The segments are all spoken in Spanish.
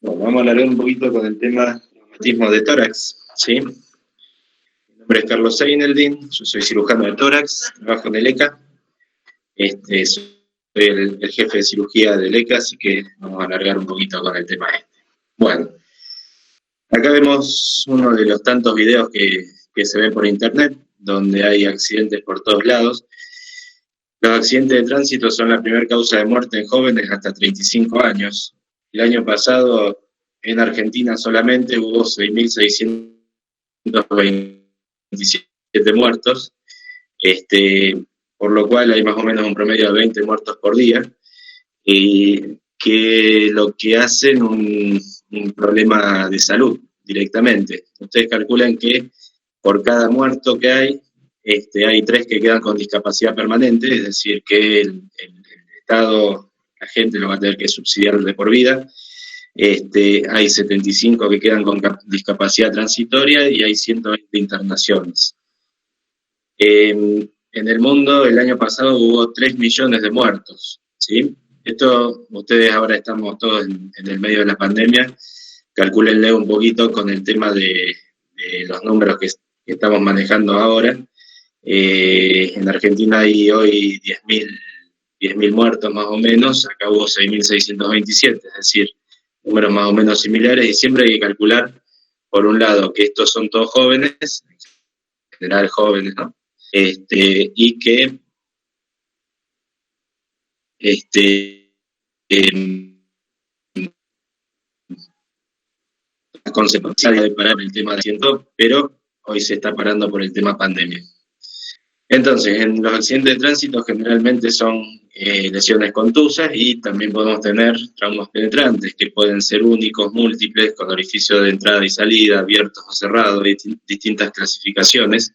Bueno, vamos a alargar un poquito con el tema traumatismo de tórax, ¿sí? Mi nombre es Carlos Seineldin, yo soy cirujano de tórax, trabajo en el ECA. Soy el jefe de cirugía del ECA, así que vamos a alargar un poquito con el tema este. Bueno, acá vemos uno de los tantos videos que se ven por internet, donde hay accidentes por todos lados. Los accidentes de tránsito son la primera causa de muerte en jóvenes hasta 35 años. El año pasado, en Argentina solamente hubo 6.627 muertos, por lo cual hay más o menos un promedio de 20 muertos por día, que lo que hacen un problema de salud directamente. Ustedes calculan que por cada muerto que hay 3 que quedan con discapacidad permanente, es decir, que el Estado, la gente lo va a tener que subsidiar de por vida. Hay 75 que quedan con discapacidad transitoria y hay 120 internaciones. En el mundo, el año pasado hubo 3 millones de muertos, ¿sí? Esto, ustedes ahora estamos todos en el medio de la pandemia, calcúlenle un poquito con el tema de los números que estamos manejando ahora. En Argentina hay hoy 10.000 muertos más o menos, acá hubo 6.627, es decir, números más o menos similares, y siempre hay que calcular, por un lado, que estos son todos jóvenes, en general jóvenes, ¿no? Y que la consecuencia de parar el tema de asiento, pero hoy se está parando por el tema pandemia. Entonces, en los accidentes de tránsito generalmente son lesiones contusas y también podemos tener traumas penetrantes que pueden ser únicos, múltiples, con orificios de entrada y salida, abiertos o cerrados, distintas clasificaciones,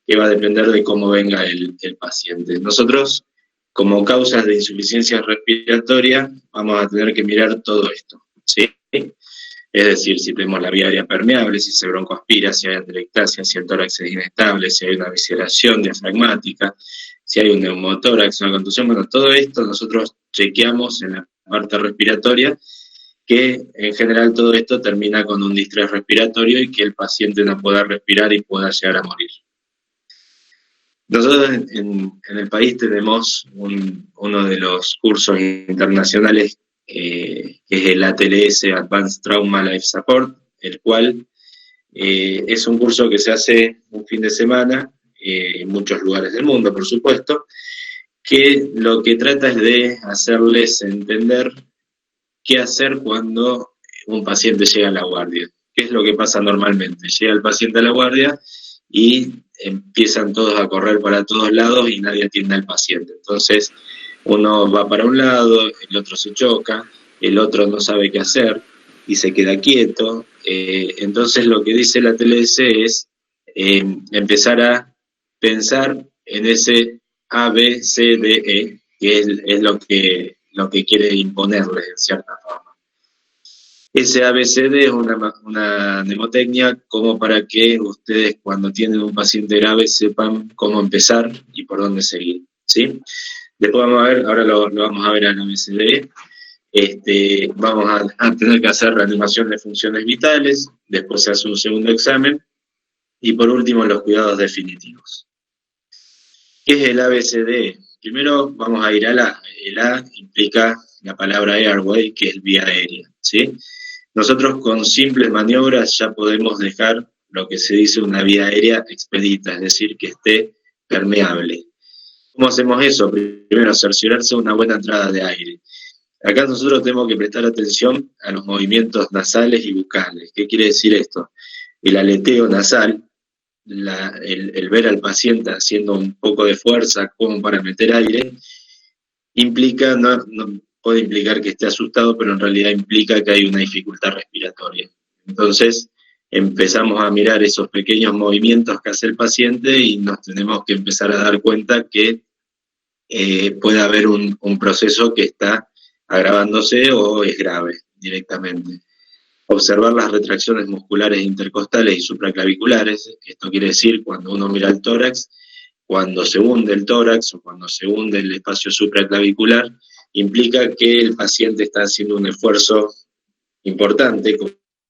que va a depender de cómo venga el paciente. Nosotros, como causas de insuficiencia respiratoria, vamos a tener que mirar todo esto, ¿sí? Es decir, si tenemos la vía aérea permeable, si se broncoaspira, si hay atelectasia, si el tórax es inestable, si hay una visceración diafragmática, si hay un neumotórax, una contusión. Bueno, todo esto nosotros chequeamos en la parte respiratoria, que en general todo esto termina con un distrés respiratorio y que el paciente no pueda respirar y pueda llegar a morir. Nosotros en el país tenemos uno de los cursos internacionales que es el ATLS, Advanced Trauma Life Support, el cual es un curso que se hace un fin de semana en muchos lugares del mundo, por supuesto, que lo que trata es de hacerles entender qué hacer cuando un paciente llega a la guardia. ¿Qué es lo que pasa normalmente? Llega el paciente a la guardia y empiezan todos a correr para todos lados y nadie atiende al paciente. Entonces, uno va para un lado, el otro se choca, el otro no sabe qué hacer y se queda quieto. Entonces lo que dice la TLS es empezar a pensar en ese A, B, C, D, E, que es lo que quiere imponerles en cierta forma. Ese ABCD es una mnemotecnia como para que ustedes cuando tienen un paciente grave sepan cómo empezar y por dónde seguir, ¿sí? Después vamos a ver, ahora lo vamos a ver al ABCD. Vamos a tener que hacer reanimación de funciones vitales, después se hace un segundo examen, y por último los cuidados definitivos. ¿Qué es el ABCD? Primero vamos a ir al A. El A implica la palabra airway, que es vía aérea, ¿sí? Nosotros con simples maniobras ya podemos dejar lo que se dice una vía aérea expedita, es decir, que esté permeable. ¿Cómo hacemos eso? Primero, cerciorarse una buena entrada de aire. Acá nosotros tenemos que prestar atención a los movimientos nasales y bucales. ¿Qué quiere decir esto? El aleteo nasal, el ver al paciente haciendo un poco de fuerza como para meter aire, implica, no puede implicar que esté asustado, pero en realidad implica que hay una dificultad respiratoria. Entonces, empezamos a mirar esos pequeños movimientos que hace el paciente y nos tenemos que empezar a dar cuenta que puede haber un proceso que está agravándose o es grave directamente. Observar las retracciones musculares intercostales y supraclaviculares, esto quiere decir cuando uno mira el tórax, cuando se hunde el tórax o cuando se hunde el espacio supraclavicular implica que el paciente está haciendo un esfuerzo importante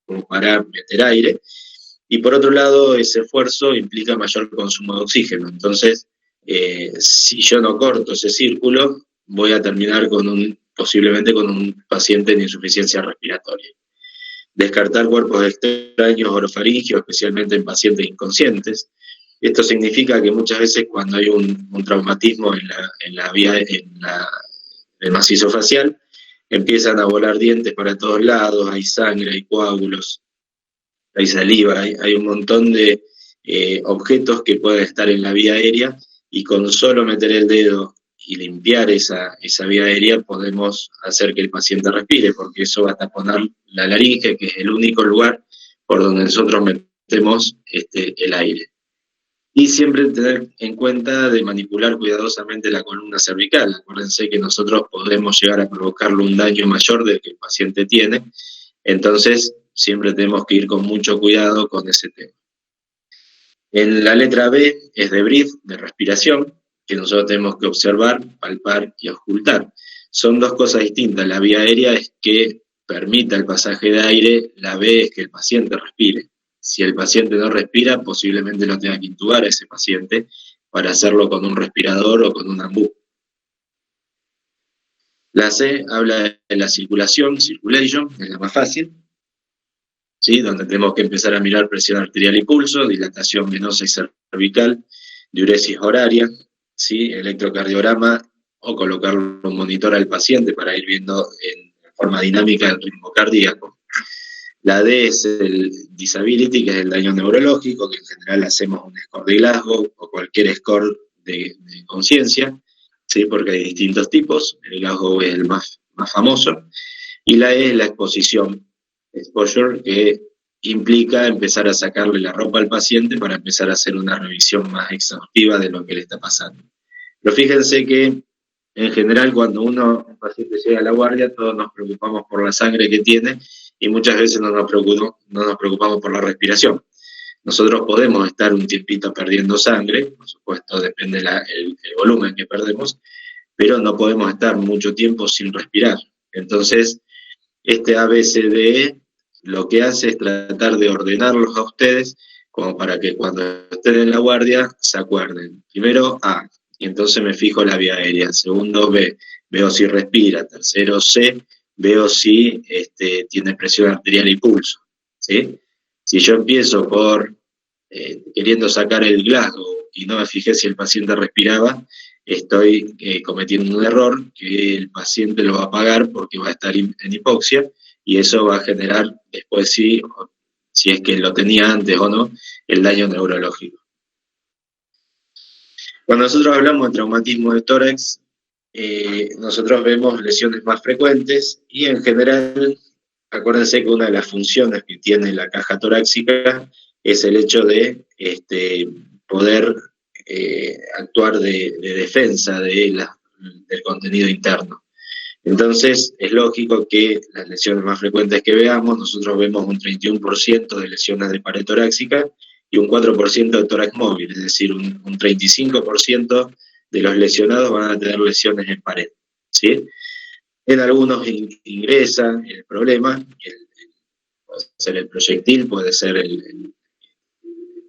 como para meter aire, y por otro lado ese esfuerzo implica mayor consumo de oxígeno. Entonces, si yo no corto ese círculo, voy a terminar posiblemente con un paciente en insuficiencia respiratoria. Descartar cuerpos extraños orofaringios, especialmente en pacientes inconscientes. Esto significa que muchas veces cuando hay un traumatismo en el macizo facial, empiezan a volar dientes para todos lados, hay sangre, hay coágulos, hay saliva, hay un montón de objetos que pueden estar en la vía aérea, y con solo meter el dedo y limpiar esa vía aérea podemos hacer que el paciente respire, porque eso va a taponar la laringe, que es el único lugar por donde nosotros metemos el aire. Y siempre tener en cuenta de manipular cuidadosamente la columna cervical. Acuérdense que nosotros podemos llegar a provocarle un daño mayor del que el paciente tiene, entonces siempre tenemos que ir con mucho cuidado con ese tema. En la letra B es de breath, de respiración, que nosotros tenemos que observar, palpar y auscultar. Son dos cosas distintas. La vía aérea es que permita el pasaje de aire, la B es que el paciente respire. Si el paciente no respira, posiblemente lo tenga que intubar a ese paciente para hacerlo con un respirador o con un ambú. La C habla de la circulation, es la más fácil, ¿sí? Donde tenemos que empezar a mirar presión arterial y pulso, dilatación venosa y cervical, diuresis horaria, ¿sí? Electrocardiograma, o colocarle un monitor al paciente para ir viendo en forma dinámica el ritmo cardíaco. La D es el disability, que es el daño neurológico, que en general hacemos un score de Glasgow o cualquier score de conciencia, ¿sí? Porque hay distintos tipos, el Glasgow es el más famoso, y la E es la exposición, exposure, que implica empezar a sacarle la ropa al paciente para empezar a hacer una revisión más exhaustiva de lo que le está pasando. Pero fíjense que en general cuando un paciente llega a la guardia, todos nos preocupamos por la sangre que tiene y muchas veces no nos preocupamos por la respiración. Nosotros podemos estar un tiempito perdiendo sangre, por supuesto depende el volumen que perdemos, pero no podemos estar mucho tiempo sin respirar. Entonces, este ABCDE lo que hace es tratar de ordenarlos a ustedes como para que cuando estén en la guardia se acuerden. Primero A, y entonces me fijo la vía aérea. Segundo B, veo si respira. Tercero C, veo si tiene presión arterial y pulso, ¿sí? Si yo empiezo por queriendo sacar el Glasgow y no me fijé si el paciente respiraba, estoy cometiendo un error que el paciente lo va a pagar porque va a estar en hipoxia, y eso va a generar después si es que lo tenía antes o no, el daño neurológico. Cuando nosotros hablamos de traumatismo de tórax, nosotros vemos lesiones más frecuentes y en general, acuérdense que una de las funciones que tiene la caja torácica es el hecho de poder actuar de defensa del contenido interno. Entonces, es lógico que las lesiones más frecuentes que veamos, nosotros vemos un 31% de lesiones de pared torácica y un 4% de tórax móvil, es decir, un 35% de los lesionados van a tener lesiones en pared, ¿sí? En algunos ingresa el problema, puede ser el proyectil, puede ser el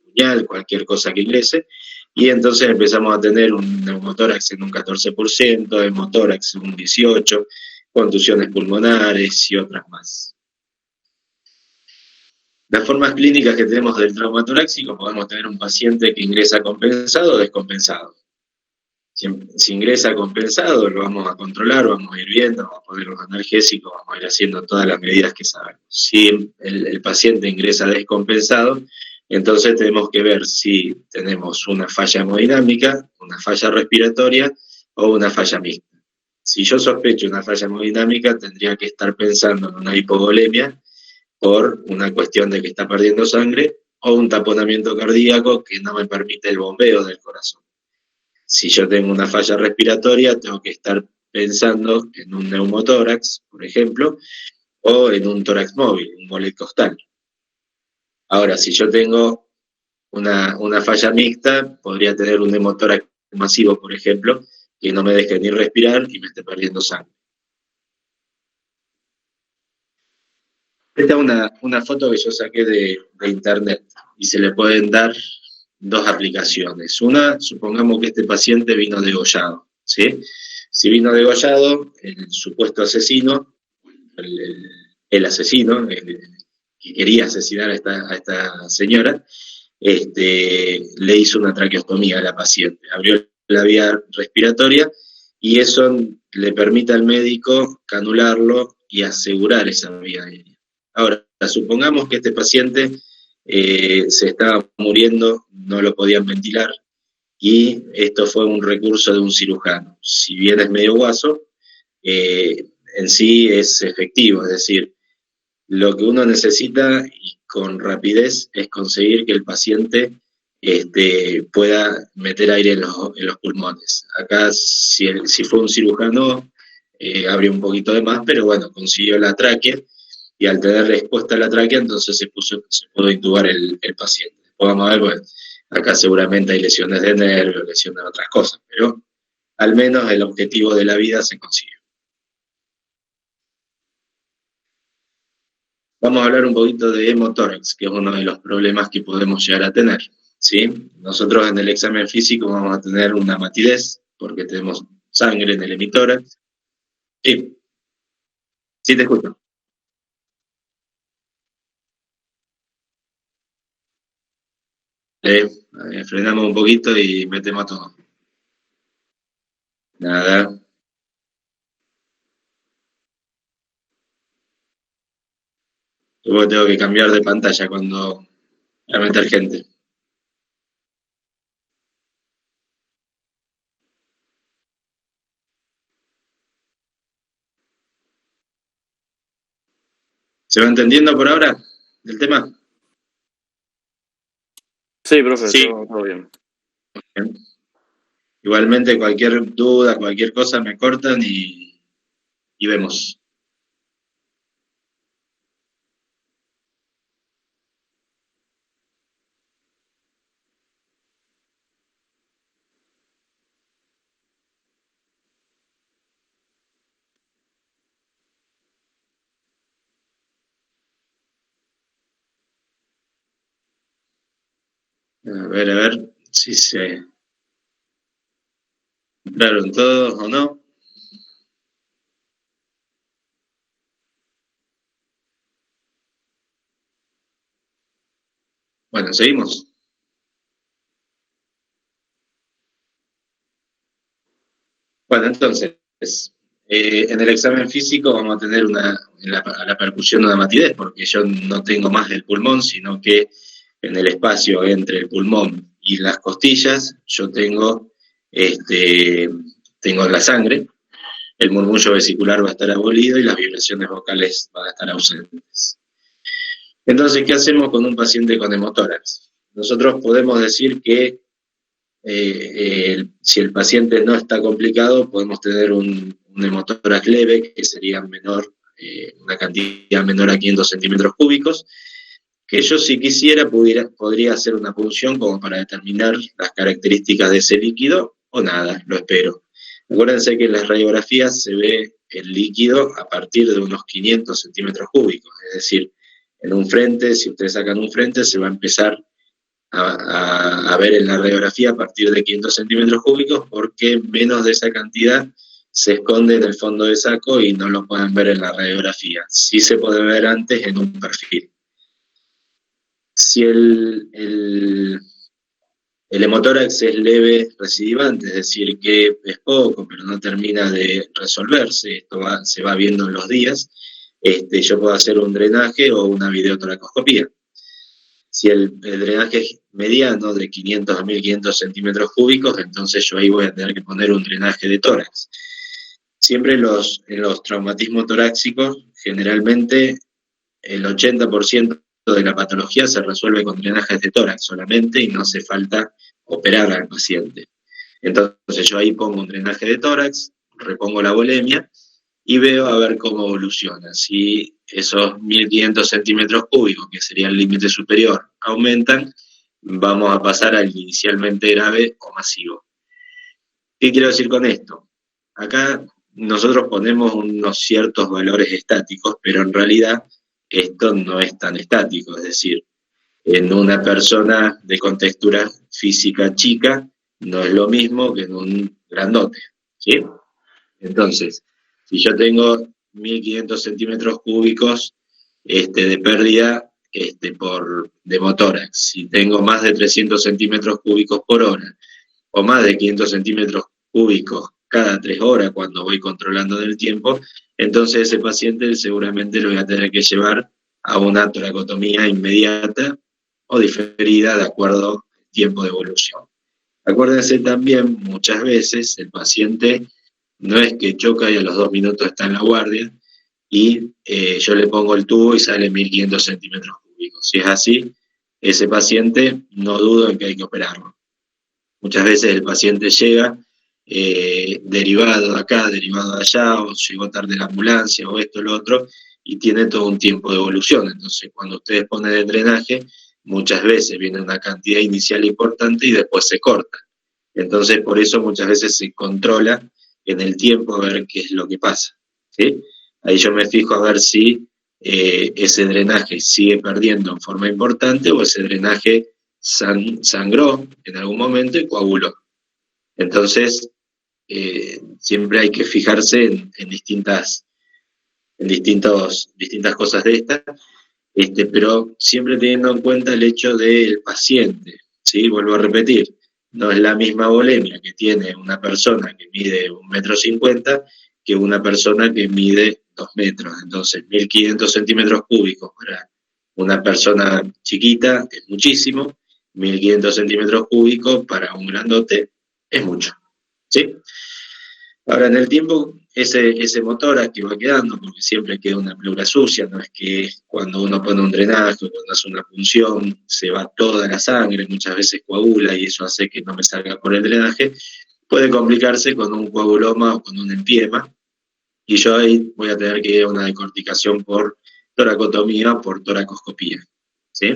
puñal, cualquier cosa que ingrese, y entonces empezamos a tener un neumotórax en un 14%, hemotórax en un 18%, contusiones pulmonares y otras más. Las formas clínicas que tenemos del trauma torácico, podemos tener un paciente que ingresa compensado o descompensado. Si ingresa compensado, lo vamos a controlar, vamos a ir viendo, vamos a poner los analgésicos, vamos a ir haciendo todas las medidas que sabemos. Si el paciente ingresa descompensado, entonces tenemos que ver si tenemos una falla hemodinámica, una falla respiratoria o una falla mixta. Si yo sospecho una falla hemodinámica, tendría que estar pensando en una hipovolemia por una cuestión de que está perdiendo sangre o un taponamiento cardíaco que no me permite el bombeo del corazón. Si yo tengo una falla respiratoria, tengo que estar pensando en un neumotórax, por ejemplo, o en un tórax móvil, un bolet costal. Ahora, si yo tengo una falla mixta, podría tener un hemotórax masivo, por ejemplo, que no me deje ni respirar y me esté perdiendo sangre. Esta es una foto que yo saqué de internet y se le pueden dar dos aplicaciones. Una, supongamos que este paciente vino degollado, ¿sí? Si vino degollado, el supuesto asesino, el asesino, que quería asesinar a esta señora, le hizo una traqueostomía a la paciente, abrió la vía respiratoria y eso le permite al médico canularlo y asegurar esa vía aérea. Ahora, supongamos que este paciente se estaba muriendo, no lo podían ventilar y esto fue un recurso de un cirujano. Si bien es medio guaso, en sí es efectivo, es decir, lo que uno necesita y con rapidez es conseguir que el paciente pueda meter aire en los pulmones. Acá, si fue un cirujano, abrió un poquito de más, pero bueno, consiguió la tráquea y al tener expuesta la tráquea, entonces se pudo intubar el paciente. Después vamos a ver, bueno, acá seguramente hay lesiones de nervios, lesiones de otras cosas, pero al menos el objetivo de la vida se consigue. Vamos a hablar un poquito de hemotórax, que es uno de los problemas que podemos llegar a tener, ¿sí? Nosotros en el examen físico vamos a tener una matidez, porque tenemos sangre en el hemitórax. Sí, sí te escucho. Frenamos un poquito y metemos todo. Nada. Luego tengo que cambiar de pantalla cuando voy a meter gente. ¿Se va entendiendo por ahora el tema? Sí, profe, sí. Todo bien. Bien. Igualmente, cualquier duda, cualquier cosa me cortan y vemos. A ver si se entraron todos o no. Bueno, seguimos. Bueno, entonces, en el examen físico vamos a tener a la percusión una matidez, porque yo no tengo más el pulmón, sino que en el espacio entre el pulmón y las costillas yo tengo la sangre, el murmullo vesicular va a estar abolido y las vibraciones vocales van a estar ausentes. Entonces, ¿qué hacemos con un paciente con hemotórax? Nosotros podemos decir que si el paciente no está complicado, podemos tener un hemotórax leve, que sería menor, una cantidad menor a 500 centímetros cúbicos, que yo si quisiera podría hacer una punción como para determinar las características de ese líquido, o nada, lo espero. Acuérdense que en las radiografías se ve el líquido a partir de unos 500 centímetros cúbicos, es decir, en un frente, si ustedes sacan un frente, se va a empezar a ver en la radiografía a partir de 500 centímetros cúbicos, porque menos de esa cantidad se esconde en el fondo del saco y no lo pueden ver en la radiografía. Sí se puede ver antes en un perfil. Si el hemotórax es leve recidivante, es decir, que es poco, pero no termina de resolverse, esto se va viendo en los días, yo puedo hacer un drenaje o una videotoracoscopía. Si el drenaje es mediano, de 500 a 1500 centímetros cúbicos, entonces yo ahí voy a tener que poner un drenaje de tórax. Siempre en los traumatismos torácicos, generalmente el 80% de la patología se resuelve con drenajes de tórax solamente y no hace falta operar al paciente. Entonces yo ahí pongo un drenaje de tórax, repongo la volemia y veo a ver cómo evoluciona. Si esos 1500 centímetros cúbicos, que sería el límite superior, aumentan, vamos a pasar al inicialmente grave o masivo. ¿Qué quiero decir con esto? Acá nosotros ponemos unos ciertos valores estáticos, pero en realidad esto no es tan estático, es decir, en una persona de contextura física chica no es lo mismo que en un grandote, ¿sí? Entonces, si yo tengo 1500 centímetros cúbicos de pérdida de motórax, si tengo más de 300 centímetros cúbicos por hora, o más de 500 centímetros cúbicos cada 3 horas cuando voy controlando del tiempo, entonces ese paciente seguramente lo voy a tener que llevar a una toracotomía inmediata o diferida de acuerdo al tiempo de evolución. Acuérdense también, muchas veces el paciente no es que choca y a los 2 minutos está en la guardia y yo le pongo el tubo y sale 1500 centímetros cúbicos. Si es así, ese paciente no dudo en que hay que operarlo. Muchas veces el paciente llega derivado de acá, derivado de allá, o llegó tarde la ambulancia, o esto, lo otro, y tiene todo un tiempo de evolución. Entonces, cuando ustedes ponen el drenaje, muchas veces viene una cantidad inicial importante y después se corta. Entonces, por eso muchas veces se controla en el tiempo a ver qué es lo que pasa, ¿sí? Ahí yo me fijo a ver si ese drenaje sigue perdiendo en forma importante o ese drenaje sangró en algún momento y coaguló. Entonces, siempre hay que fijarse en distintas cosas de estas, pero siempre teniendo en cuenta el hecho del paciente, ¿sí? Vuelvo a repetir, no es la misma volemia que tiene una persona que mide 1,50 m que una persona que mide 2 metros. Entonces, 1500 centímetros cúbicos para una persona chiquita es muchísimo, 1500 centímetros cúbicos para un grandote es mucho, ¿sí? Ahora, en el tiempo, ese motor que va quedando, porque siempre queda una pleura sucia, no es que cuando uno pone un drenaje, cuando hace una punción, se va toda la sangre, muchas veces coagula y eso hace que no me salga por el drenaje, puede complicarse con un coaguloma o con un empiema, y yo ahí voy a tener que ir a una decorticación por toracotomía o por toracoscopía, ¿sí?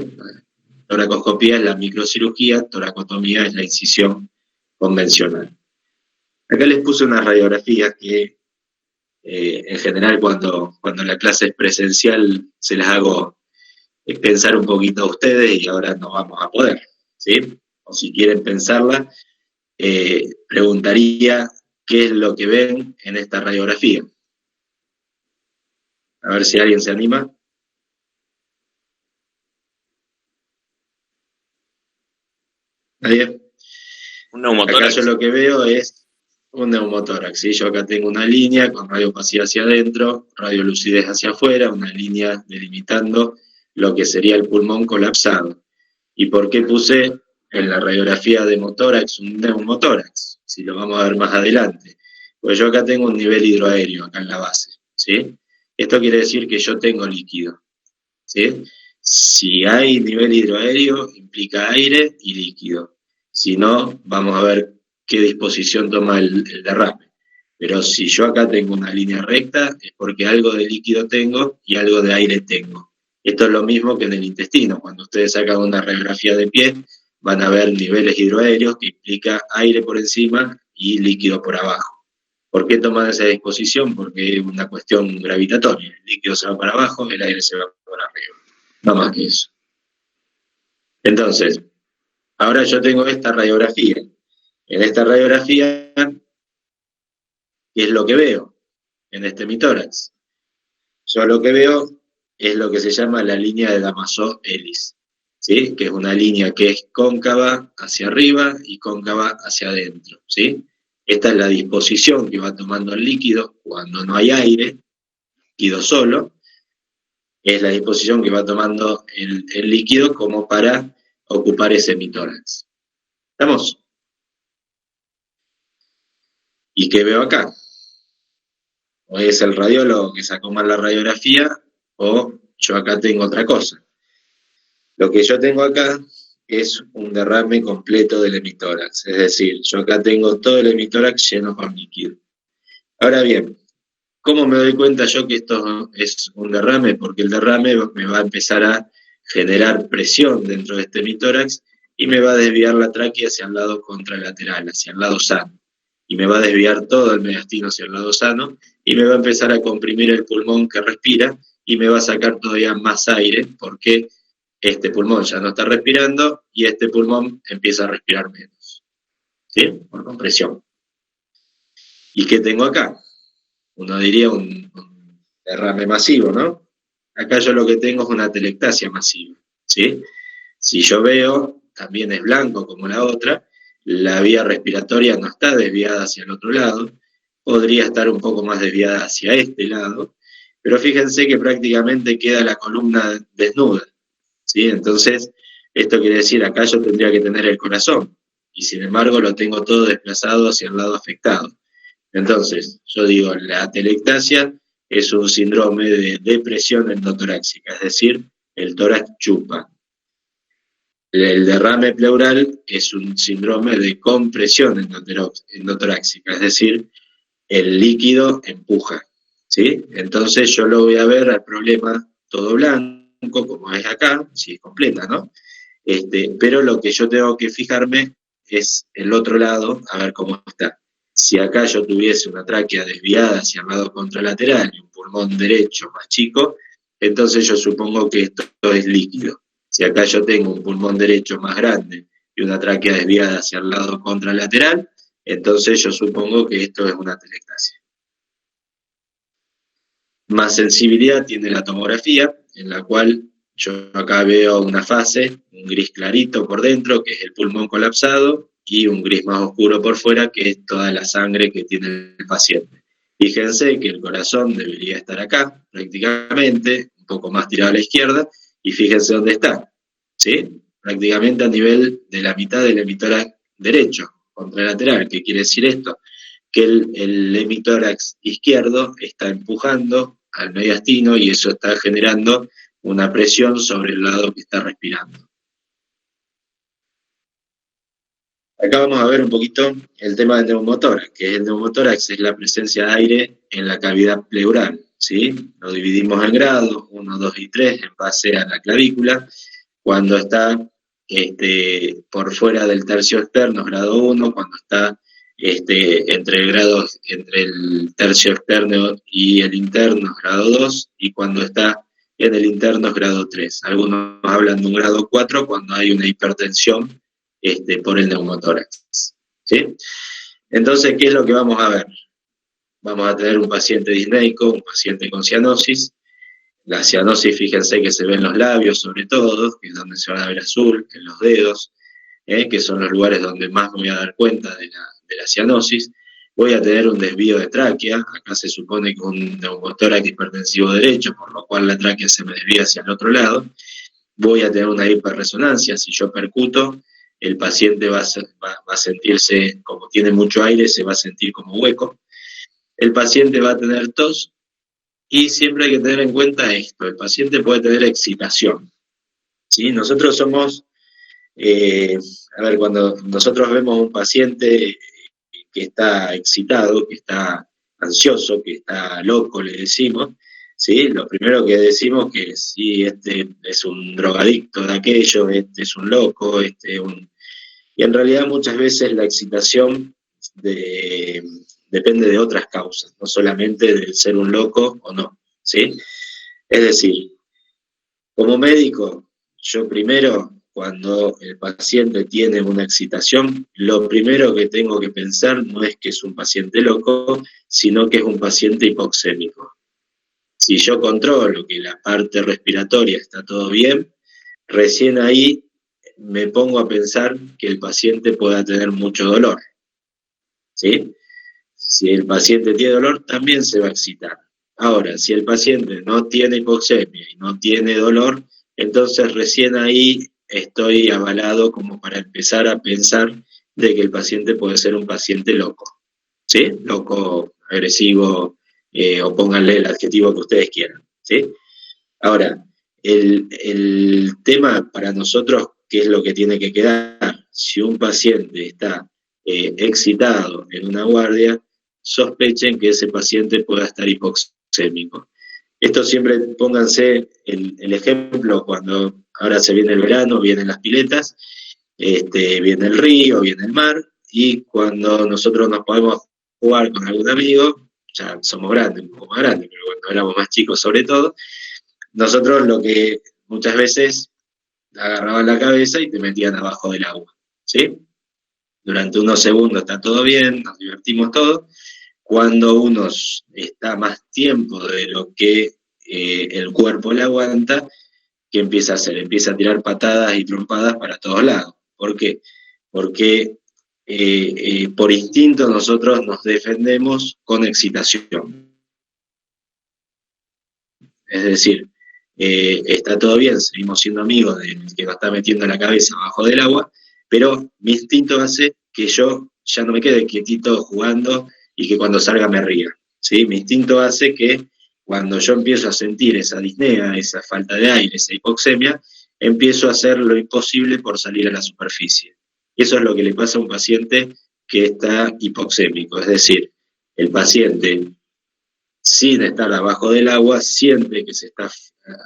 Toracoscopía es la microcirugía, toracotomía es la incisión convencional. Acá les puse unas radiografías que en general cuando la clase es presencial se las hago pensar un poquito a ustedes y ahora no vamos a poder, ¿sí? O si quieren pensarla, preguntaría qué es lo que ven en esta radiografía. A ver si alguien se anima. ¿Nadie? Un neumotórax. Acá yo lo que veo es un neumotórax, ¿sí? Yo acá tengo una línea con radiopacidad hacia adentro, radiolucidez hacia afuera, una línea delimitando lo que sería el pulmón colapsado. ¿Y por qué puse en la radiografía de motórax un neumotórax? Si lo vamos a ver más adelante. Pues yo acá tengo un nivel hidroaéreo, acá en la base, ¿sí? Esto quiere decir que yo tengo líquido, ¿sí? Si hay nivel hidroaéreo, implica aire y líquido. Si no, vamos a ver qué disposición toma el derrame. Pero si yo acá tengo una línea recta, es porque algo de líquido tengo y algo de aire tengo. Esto es lo mismo que en el intestino. Cuando ustedes sacan una radiografía de pie, van a ver niveles hidroaéreos que implica aire por encima y líquido por abajo. ¿Por qué toman esa disposición? Porque es una cuestión gravitatoria. El líquido se va para abajo, el aire se va para arriba. No más que eso. Entonces, ahora yo tengo esta radiografía. En esta radiografía, ¿qué es lo que veo en este mitórax? Yo lo que veo es lo que se llama la línea de Damaso-Ellis, ¿sí? Que es una línea que es cóncava hacia arriba y cóncava hacia adentro, ¿sí? Esta es la disposición que va tomando el líquido cuando no hay aire, líquido solo, es la disposición que va tomando el líquido como para ocupar ese mitórax. ¿Estamos? ¿Y qué veo acá? O es el radiólogo que sacó mal la radiografía, o yo acá tengo otra cosa. Lo que yo tengo acá es un derrame completo del hemitórax, es decir, yo acá tengo todo el hemitórax lleno con líquido. Ahora bien, ¿cómo me doy cuenta yo que esto es un derrame? Porque el derrame me va a empezar a generar presión dentro de este hemitórax y me va a desviar la tráquea hacia el lado contralateral, hacia el lado sano. Y me va a desviar todo el mediastino hacia el lado sano y me va a empezar a comprimir el pulmón que respira y me va a sacar todavía más aire porque este pulmón ya no está respirando y este pulmón empieza a respirar menos, ¿sí? Por compresión. ¿Y qué tengo acá? Uno diría un derrame masivo, ¿no? Acá yo lo que tengo es una atelectasia masiva, ¿sí? Si yo veo, también es blanco como la otra, la vía respiratoria no está desviada hacia el otro lado, podría estar un poco más desviada hacia este lado, pero fíjense que prácticamente queda la columna desnuda, ¿sí? Entonces, esto quiere decir, acá yo tendría que tener el corazón, y sin embargo lo tengo todo desplazado hacia el lado afectado. Entonces, yo digo, la atelectasia es un síndrome de depresión endotoráxica, es decir, el tórax chupa. El derrame pleural es un síndrome de compresión endotoráxica, es decir, el líquido empuja, ¿sí? Entonces yo lo voy a ver al problema todo blanco, como es acá, si es completa, ¿no? Pero lo que yo tengo que fijarme es el otro lado, a ver cómo está. Si acá yo tuviese una tráquea desviada hacia el lado contralateral y un pulmón derecho más chico, entonces yo supongo que esto es líquido. Si acá yo tengo un pulmón derecho más grande y una tráquea desviada hacia el lado contralateral, entonces yo supongo que esto es una atelectasia. Más sensibilidad tiene la tomografía, en la cual yo acá veo una fase, un gris clarito por dentro, que es el pulmón colapsado, y un gris más oscuro por fuera, que es toda la sangre que tiene el paciente. Fíjense que el corazón debería estar acá, prácticamente, un poco más tirado a la izquierda, y fíjense dónde está, ¿sí? Prácticamente a nivel de la mitad del hemitórax derecho, contralateral. ¿Qué quiere decir esto? Que el hemitórax izquierdo está empujando al mediastino y eso está generando una presión sobre el lado que está respirando. Acá vamos a ver un poquito el tema del neumotórax, que el neumotórax es la presencia de aire en la cavidad pleural, ¿sí? Lo dividimos en grados, 1, 2 y 3, en base a la clavícula. Cuando está por fuera del tercio externo, grado 1, cuando está entre el tercio externo y el interno, grado 2, y cuando está en el interno es grado 3. Algunos hablan de un grado 4 cuando hay una hipertensión por el neumotórax, ¿sí? Entonces, ¿qué es lo que vamos a ver? Vamos a tener un paciente disneico, un paciente con cianosis. La cianosis, fíjense que se ve en los labios sobre todo, que es donde se van a ver azul, en los dedos, que son los lugares donde más me voy a dar cuenta de la cianosis. Voy a tener un desvío de tráquea, acá se supone que un neumotórax hipertensivo derecho, por lo cual la tráquea se me desvía hacia el otro lado. Voy a tener una hiperresonancia, si yo percuto, el paciente va a sentirse, como tiene mucho aire, se va a sentir como hueco. El paciente va a tener tos y siempre hay que tener en cuenta esto, el paciente puede tener excitación, ¿sí? Nosotros somos, cuando nosotros vemos a un paciente que está excitado, que está ansioso, que está loco, le decimos, ¿sí? Lo primero que decimos que sí, este es un drogadicto de aquello, este es un loco, y en realidad muchas veces la excitación depende de otras causas, no solamente del ser un loco o no, ¿sí? Es decir, como médico, yo primero, cuando el paciente tiene una excitación, lo primero que tengo que pensar no es que es un paciente loco, sino que es un paciente hipoxémico. Si yo controlo que la parte respiratoria está todo bien, recién ahí me pongo a pensar que el paciente pueda tener mucho dolor, ¿sí? Si el paciente tiene dolor, también se va a excitar. Ahora, si el paciente no tiene hipoxemia y no tiene dolor, entonces recién ahí estoy avalado como para empezar a pensar de que el paciente puede ser un paciente loco, ¿sí? Loco, agresivo, o pónganle el adjetivo que ustedes quieran, ¿sí? Ahora, el tema para nosotros, ¿qué es lo que tiene que quedar? Si un paciente está excitado en una guardia, sospechen que ese paciente pueda estar hipoxémico. Esto siempre pónganse el ejemplo cuando ahora se viene el verano, vienen las piletas, viene el río, viene el mar, y cuando nosotros nos podemos jugar con algún amigo, ya somos grandes, un poco más grandes, pero cuando éramos más chicos sobre todo, nosotros lo que muchas veces agarraban la cabeza y te metían abajo del agua, ¿sí? Durante unos segundos está todo bien, nos divertimos todos. Cuando uno está más tiempo de lo que el cuerpo le aguanta, ¿qué empieza a hacer? Empieza a tirar patadas y trompadas para todos lados. ¿Por qué? Porque por instinto nosotros nos defendemos con excitación. Es decir, está todo bien, seguimos siendo amigos del que nos está metiendo la cabeza abajo del agua, pero mi instinto hace que yo ya no me quede quietito jugando y que cuando salga me ría, ¿sí? Mi instinto hace que cuando yo empiezo a sentir esa disnea, esa falta de aire, esa hipoxemia, empiezo a hacer lo imposible por salir a la superficie. Eso es lo que le pasa a un paciente que está hipoxémico, es decir, el paciente sin estar abajo del agua siente que se está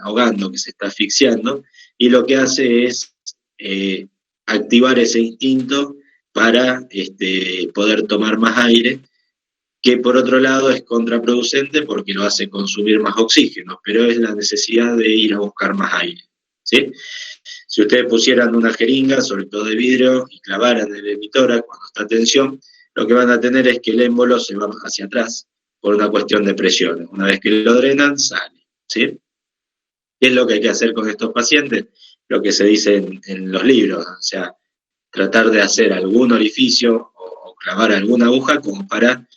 ahogando, que se está asfixiando, y lo que hace es activar ese instinto para poder tomar más aire, que por otro lado es contraproducente porque lo hace consumir más oxígeno, pero es la necesidad de ir a buscar más aire, ¿sí? Si ustedes pusieran una jeringa, sobre todo de vidrio, y clavaran el emitora cuando está tensión, lo que van a tener es que el émbolo se va hacia atrás por una cuestión de presiones. Una vez que lo drenan, sale, ¿sí? ¿Qué es lo que hay que hacer con estos pacientes? Lo que se dice en los libros, o sea, tratar de hacer algún orificio o clavar alguna aguja como para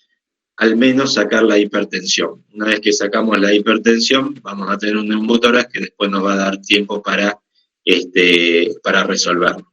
al menos sacar la hipertensión. Una vez que sacamos la hipertensión, vamos a tener un neumotórax que después nos va a dar tiempo para resolverlo.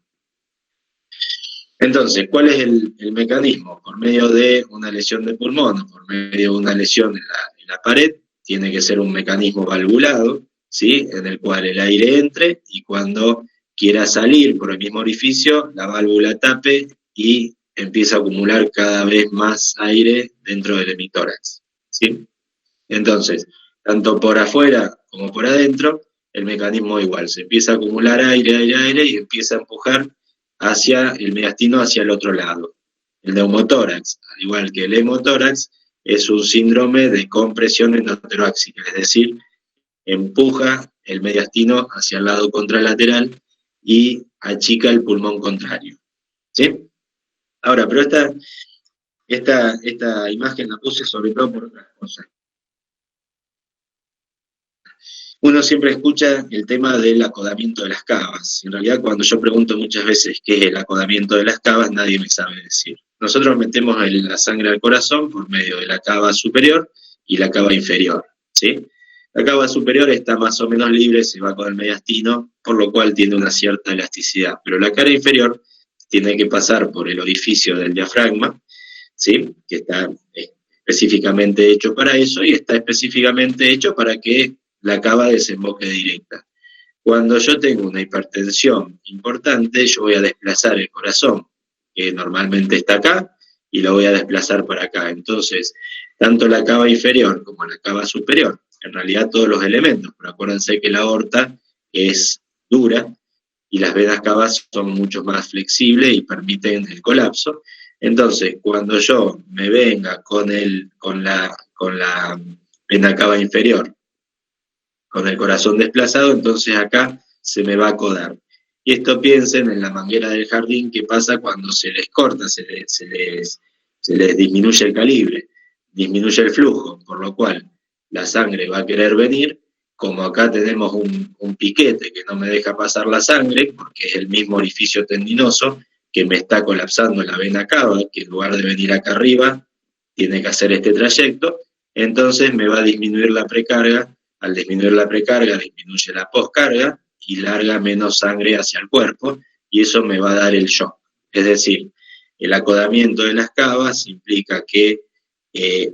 Entonces, ¿cuál es el mecanismo? Por medio de una lesión de pulmón, por medio de una lesión en la pared, tiene que ser un mecanismo valvulado, ¿sí? En el cual el aire entre y cuando quiera salir por el mismo orificio, la válvula tape y empieza a acumular cada vez más aire dentro del hemitórax, ¿sí? Entonces, tanto por afuera como por adentro, el mecanismo igual, se empieza a acumular aire y empieza a empujar hacia el mediastino, hacia el otro lado. El neumotórax, al igual que el hemotórax, es un síndrome de compresión endotorácica, es decir, empuja el mediastino hacia el lado contralateral y achica el pulmón contrario, ¿sí? Ahora, pero esta imagen la puse sobre todo por otras cosas. Uno siempre escucha el tema del acodamiento de las cavas. En realidad, cuando yo pregunto muchas veces qué es el acodamiento de las cavas, nadie me sabe decir. Nosotros metemos la sangre al corazón por medio de la cava superior y la cava inferior, ¿sí? La cava superior está más o menos libre, se va con el mediastino, por lo cual tiene una cierta elasticidad. Pero la cara inferior tiene que pasar por el orificio del diafragma, ¿sí? Que está específicamente hecho para eso y está específicamente hecho para que la cava desemboque directa. Cuando yo tengo una hipertensión importante, yo voy a desplazar el corazón, que normalmente está acá, y lo voy a desplazar para acá. Entonces, tanto la cava inferior como la cava superior, en realidad todos los elementos, pero acuérdense que la aorta es dura y las venas cavas son mucho más flexibles y permiten el colapso. Entonces, cuando yo me venga con la vena cava inferior, con el corazón desplazado, entonces acá se me va a acodar. Y esto piensen en la manguera del jardín, que pasa cuando se les corta, se les disminuye el calibre, disminuye el flujo, por lo cual la sangre va a querer venir. Como acá tenemos un piquete que no me deja pasar la sangre, porque es el mismo orificio tendinoso que me está colapsando la vena cava, que en lugar de venir acá arriba, tiene que hacer este trayecto, entonces me va a disminuir la precarga. Al disminuir la precarga, disminuye la poscarga y larga menos sangre hacia el cuerpo, y eso me va a dar el shock. Es decir, el acodamiento de las cavas implica que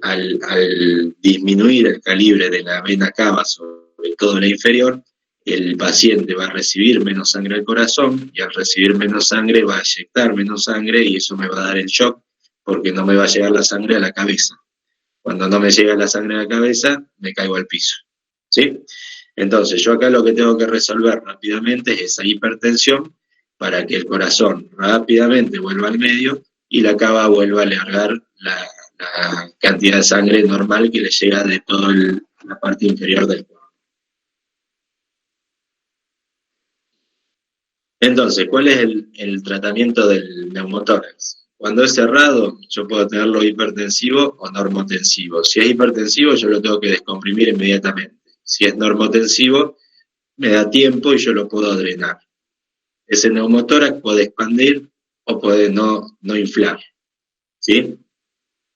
al disminuir el calibre de la vena cava, sobre todo la inferior, el paciente va a recibir menos sangre al corazón, y al recibir menos sangre va a eyectar menos sangre, y eso me va a dar el shock, porque no me va a llegar la sangre a la cabeza. Cuando no me llega la sangre a la cabeza, me caigo al piso, ¿sí? Entonces, yo acá lo que tengo que resolver rápidamente es esa hipertensión para que el corazón rápidamente vuelva al medio y la cava vuelva a largar la cantidad de sangre normal que le llega de toda la parte inferior del cuerpo. Entonces, ¿cuál es el tratamiento del neumotórax? Cuando es cerrado, yo puedo tenerlo hipertensivo o normotensivo. Si es hipertensivo, yo lo tengo que descomprimir inmediatamente. Si es normotensivo, me da tiempo y yo lo puedo drenar. Ese neumotórax puede expandir o puede no inflar, ¿sí?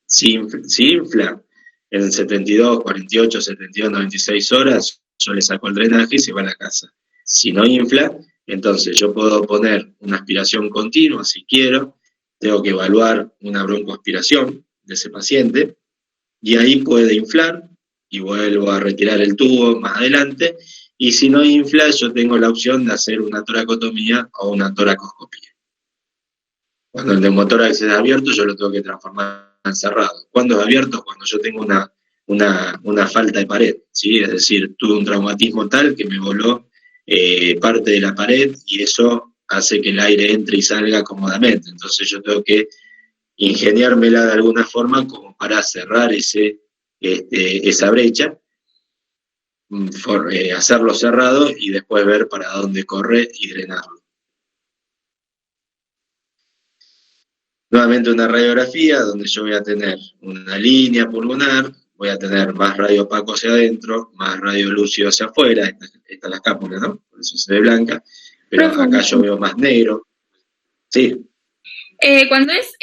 Si infla en 72, 48, 72, 96 horas, yo le saco el drenaje y se va a la casa. Si no infla, entonces yo puedo poner una aspiración continua si quiero, tengo que evaluar una broncoaspiración de ese paciente y ahí puede inflar y vuelvo a retirar el tubo más adelante y si no infla yo tengo la opción de hacer una toracotomía o una toracoscopía. Cuando el neumotórax es abierto, yo lo tengo que transformar en cerrado. ¿Cuándo es abierto? Cuando yo tengo una falta de pared, ¿sí? Es decir, tuve un traumatismo tal que me voló parte de la pared y eso hace que el aire entre y salga cómodamente. Entonces yo tengo que ingeniármela de alguna forma como para cerrar esa brecha, hacerlo cerrado y después ver para dónde corre y drenarlo. Nuevamente una radiografía donde yo voy a tener una línea pulmonar, voy a tener más radio opaco hacia adentro, más radio lúcido hacia afuera, esta es la escápula, ¿no? Por eso se ve blanca, pero acá yo veo más negro. Sí. Cuando es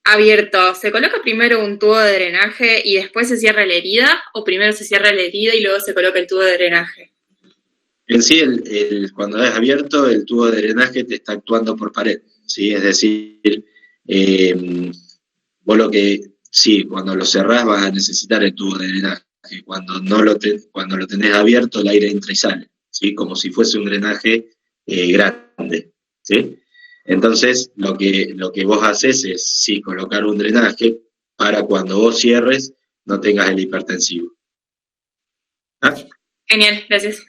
abierto, ¿se coloca primero un tubo de drenaje y después se cierra la herida? ¿O primero se cierra la herida y luego se coloca el tubo de drenaje? En sí, cuando es abierto, el tubo de drenaje te está actuando por pared, ¿sí? Es decir, vos cuando lo cerrás vas a necesitar el tubo de drenaje. Cuando cuando lo tenés abierto, el aire entra y sale, ¿sí? Como si fuese un drenaje grande, ¿sí? Entonces, lo que vos haces es, sí, colocar un drenaje para cuando vos cierres no tengas el hipertensivo. ¿Ah? Genial, gracias.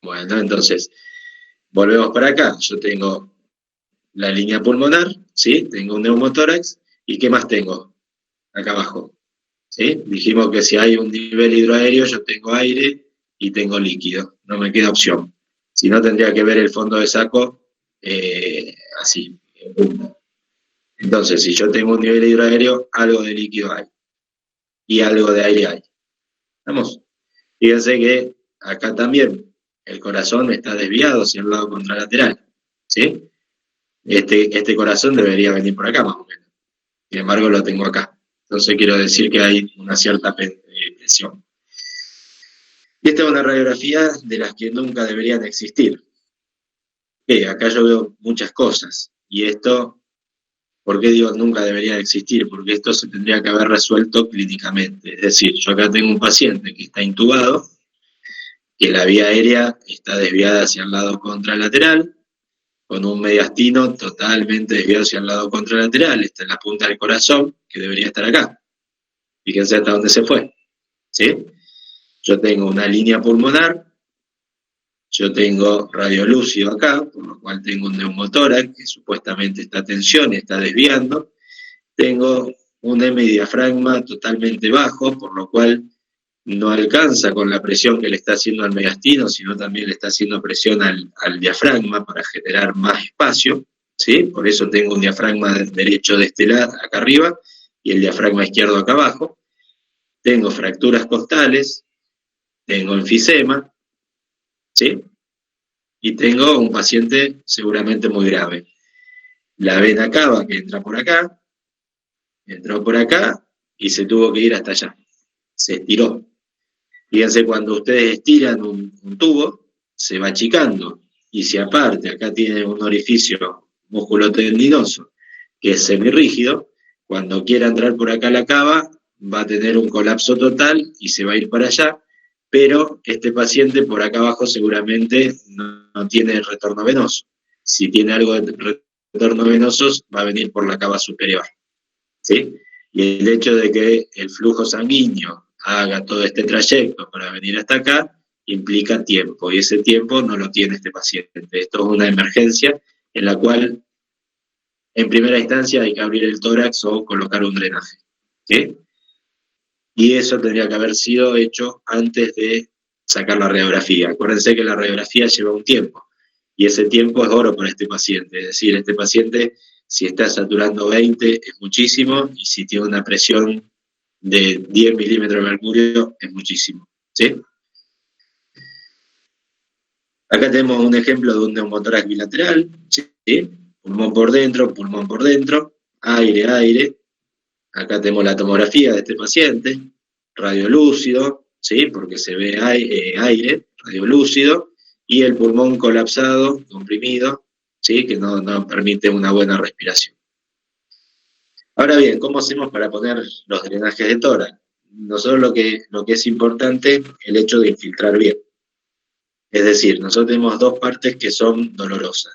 Bueno, entonces, volvemos para acá. Yo tengo la línea pulmonar, ¿sí? Tengo un neumotórax, ¿y qué más tengo? Acá abajo, ¿sí? Dijimos que si hay un nivel hidroaéreo, yo tengo aire y tengo líquido. No me queda opción. Si no, tendría que ver el fondo de saco así. Entonces, si yo tengo un nivel hidroaéreo, algo de líquido hay. Y algo de aire hay. ¿Vamos? Fíjense que acá también el corazón está desviado hacia el lado contralateral, ¿sí? Este corazón debería venir por acá más o menos. Sin embargo, lo tengo acá. Entonces quiero decir que hay una cierta presión. Y esta es una radiografía de las que nunca deberían existir. Acá yo veo muchas cosas. Y esto, ¿por qué digo nunca debería existir? Porque esto se tendría que haber resuelto clínicamente. Es decir, yo acá tengo un paciente que está intubado, que la vía aérea está desviada hacia el lado contralateral, con un mediastino totalmente desviado hacia el lado contralateral, está en la punta del corazón, que debería estar acá. Fíjense hasta dónde se fue, ¿sí? Yo tengo una línea pulmonar, yo tengo radiolúcido acá, por lo cual tengo un neumotórax que supuestamente está tensión y está desviando, tengo un hemodiafragma totalmente bajo, por lo cual no alcanza con la presión que le está haciendo al mediastino, sino también le está haciendo presión al diafragma para generar más espacio, ¿sí? Por eso tengo un diafragma derecho de este lado, acá arriba, y el diafragma izquierdo acá abajo. Tengo fracturas costales, tengo enfisema, ¿sí? Y tengo un paciente seguramente muy grave. La vena cava que entra por acá, entró por acá y se tuvo que ir hasta allá. Se estiró. Fíjense, cuando ustedes estiran un tubo, se va achicando. Y si aparte acá tiene un orificio musculotendinoso que es semirrígido, cuando quiera entrar por acá la cava, va a tener un colapso total y se va a ir para allá, pero este paciente por acá abajo seguramente no tiene retorno venoso. Si tiene algo de retorno venoso, va a venir por la cava superior, ¿sí? Y el hecho de que el flujo sanguíneo haga todo este trayecto para venir hasta acá, implica tiempo, y ese tiempo no lo tiene este paciente. Esto es una emergencia en la cual, en primera instancia, hay que abrir el tórax o colocar un drenaje, ¿sí? Y eso tendría que haber sido hecho antes de sacar la radiografía. Acuérdense que la radiografía lleva un tiempo. y ese tiempo es oro para este paciente. Es decir, este paciente, si está saturando 20, es muchísimo, y si tiene una presión de 10 milímetros de mercurio, es muchísimo, ¿sí? Acá tenemos un ejemplo de un neumotórax bilateral, ¿sí? Pulmón por dentro, aire, aire. Acá tenemos la tomografía de este paciente, radiolúcido, ¿sí? Porque se ve aire, radiolúcido, y el pulmón colapsado, comprimido, ¿sí? Que no permite una buena respiración. Ahora bien, ¿cómo hacemos para poner los drenajes de tórax? Nosotros lo que es importante, el hecho de infiltrar bien. Es decir, nosotros tenemos dos partes que son dolorosas.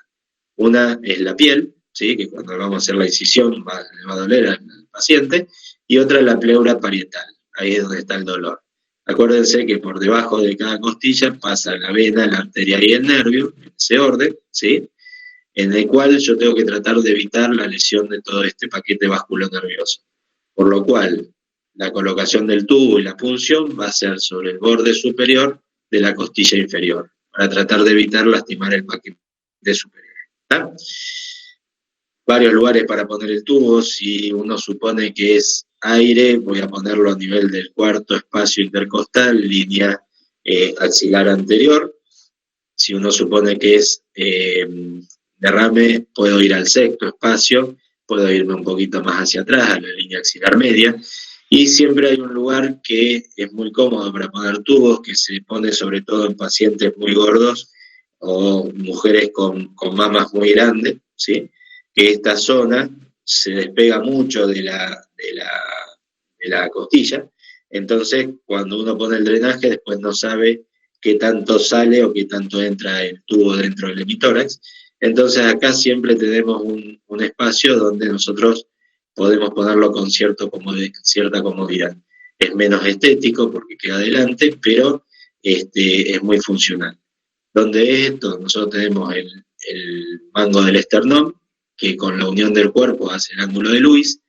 Una es la piel, ¿sí? Que cuando vamos a hacer la incisión le va a doler al paciente, y otra es la pleura parietal, ahí es donde está el dolor. Acuérdense que por debajo de cada costilla pasa la vena, la arteria y el nervio, en ese orden, ¿sí? En el cual yo tengo que tratar de evitar la lesión de todo este paquete vasculonervioso. Por lo cual, la colocación del tubo y la punción va a ser sobre el borde superior de la costilla inferior, para tratar de evitar lastimar el paquete superior. ¿Está? Varios lugares para poner el tubo. Si uno supone que es aire, voy a ponerlo a nivel del cuarto espacio intercostal, línea axilar anterior. Si uno supone que es derrame, puedo ir al sexto espacio, puedo irme un poquito más hacia atrás, a la línea axilar media. Y siempre hay un lugar que es muy cómodo para poner tubos, que se pone sobre todo en pacientes muy gordos o mujeres con mamas muy grandes, ¿sí? Que esta zona se despega mucho de la costilla. Entonces, cuando uno pone el drenaje, después no sabe qué tanto sale o qué tanto entra el tubo dentro del hemitórax. Entonces, acá siempre tenemos un espacio donde nosotros podemos ponerlo con cierta comodidad. Es menos estético porque queda adelante, pero es muy funcional. ¿Dónde es esto? Nosotros tenemos el mango del esternón, que con la unión del cuerpo hace el ángulo de Lewis.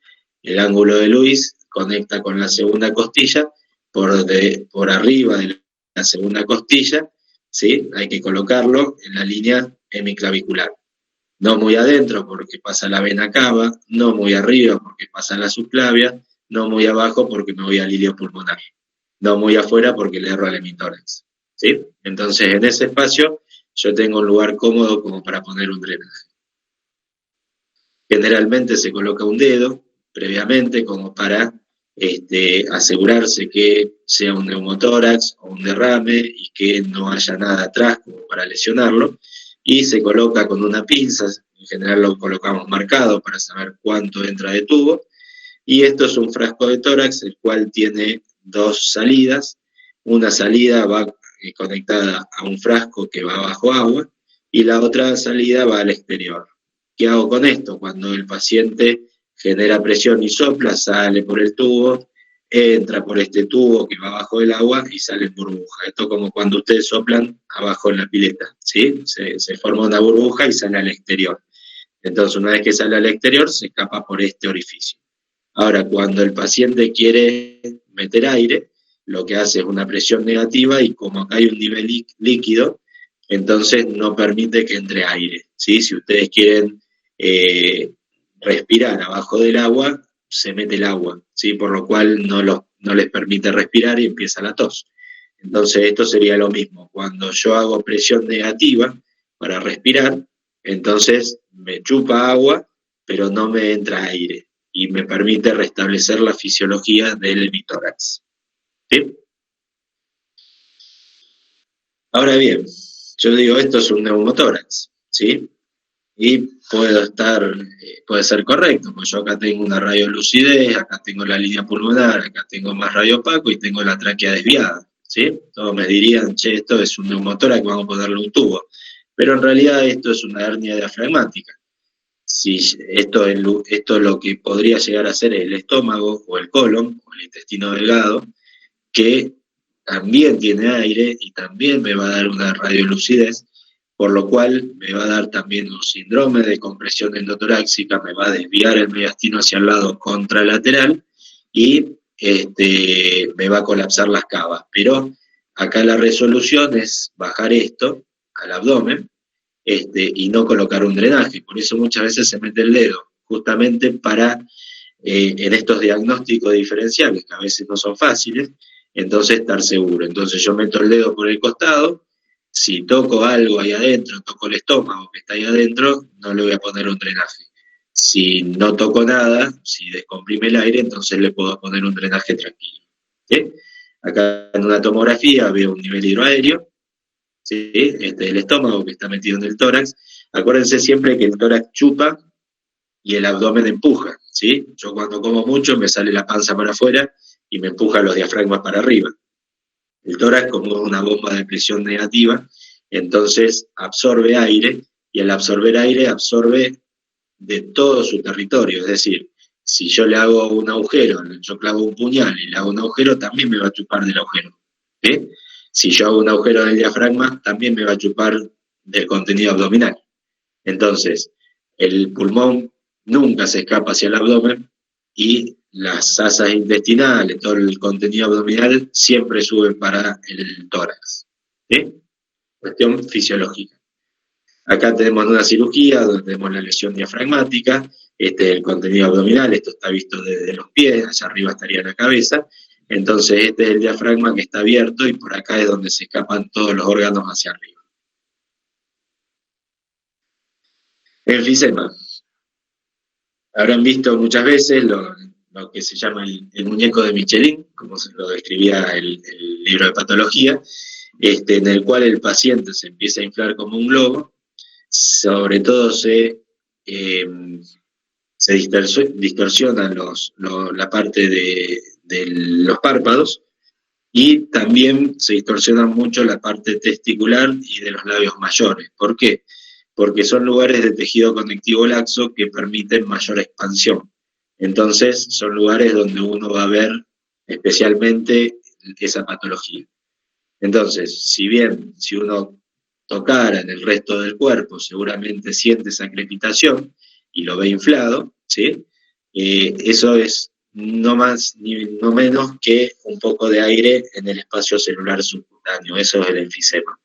El ángulo de Lewis conecta con la segunda costilla por arriba de la segunda costilla, ¿sí? Hay que colocarlo en la línea hemiclavicular. No muy adentro porque pasa la vena cava, no muy arriba porque pasa la subclavia, no muy abajo porque me voy al ilio pulmonar, no muy afuera porque le erro al hemitórax, ¿sí? Entonces, en ese espacio yo tengo un lugar cómodo como para poner un drenaje. Generalmente se coloca un dedo previamente como para asegurarse que sea un neumotórax o un derrame y que no haya nada atrás como para lesionarlo, y se coloca con una pinza, en general lo colocamos marcado para saber cuánto entra de tubo, y esto es un frasco de tórax, el cual tiene dos salidas. Una salida va conectada a un frasco que va bajo agua, y la otra salida va al exterior. ¿Qué hago con esto? Cuando el paciente genera presión y sopla, sale por el tubo, entra por este tubo que va abajo del agua y sale en burbuja. Esto como cuando ustedes soplan abajo en la pileta, ¿sí? Se forma una burbuja y sale al exterior. Entonces, una vez que sale al exterior, se escapa por este orificio. Ahora, cuando el paciente quiere meter aire, lo que hace es una presión negativa, y como acá hay un nivel líquido, entonces no permite que entre aire, ¿sí? Si ustedes quieren respirar abajo del agua, se mete el agua, ¿sí? Por lo cual no les permite respirar y empieza la tos. Entonces esto sería lo mismo. Cuando yo hago presión negativa para respirar, entonces me chupa agua, pero no me entra aire, y me permite restablecer la fisiología del hemitórax, ¿sí? Ahora bien, yo digo, esto es un neumotórax, ¿sí? Y puede ser correcto, pues yo acá tengo una radiolucidez, acá tengo la línea pulmonar, acá tengo más radio opaco y tengo la tráquea desviada, ¿sí? Todos me dirían, che, esto es un neumotórax, vamos a ponerle un tubo. Pero en realidad esto es una hernia diafragmática. Si esto lo que podría llegar a ser el estómago o el colon o el intestino delgado, que también tiene aire y también me va a dar una radiolucidez, por lo cual me va a dar también un síndrome de compresión endotoráxica, me va a desviar el mediastino hacia el lado contralateral y me va a colapsar las cavas. Pero acá la resolución es bajar esto al abdomen, y no colocar un drenaje. Por eso muchas veces se mete el dedo, justamente para, en estos diagnósticos diferenciales, que a veces no son fáciles, entonces estar seguro. Entonces yo meto el dedo por el costado, si toco algo ahí adentro, toco el estómago que está ahí adentro, no le voy a poner un drenaje. Si no toco nada, si descomprime el aire, entonces le puedo poner un drenaje tranquilo. ¿Sí? Acá en una tomografía veo un nivel hidroaéreo, ¿sí? El estómago que está metido en el tórax. Acuérdense siempre que el tórax chupa y el abdomen empuja, ¿sí? Yo cuando como mucho me sale la panza para afuera y me empuja los diafragmas para arriba. El tórax, como es una bomba de presión negativa, entonces absorbe aire, y al absorber aire absorbe de todo su territorio. Es decir, si yo le hago un agujero, yo clavo un puñal y le hago un agujero, también me va a chupar del agujero. ¿Sí? Si yo hago un agujero en el diafragma, también me va a chupar del contenido abdominal. Entonces, el pulmón nunca se escapa hacia el abdomen y las asas intestinales, todo el contenido abdominal, siempre suben para el tórax. ¿Sí? Cuestión fisiológica. Acá tenemos una cirugía donde tenemos la lesión diafragmática, el contenido abdominal, esto está visto desde los pies, hacia arriba estaría la cabeza, entonces este es el diafragma que está abierto y por acá es donde se escapan todos los órganos hacia arriba. Enfisema. Habrán visto muchas veces lo que se llama el muñeco de Michelin, como se lo describía el libro de patología, en el cual el paciente se empieza a inflar como un globo, sobre todo se distorsiona la parte de los párpados y también se distorsiona mucho la parte testicular y de los labios mayores. ¿Por qué? Porque son lugares de tejido conectivo laxo que permiten mayor expansión. Entonces son lugares donde uno va a ver especialmente esa patología. Entonces, si bien si uno tocara en el resto del cuerpo, seguramente siente esa crepitación y lo ve inflado, ¿sí? Eso es no más ni no menos que un poco de aire en el espacio celular subcutáneo, eso es el enfisema.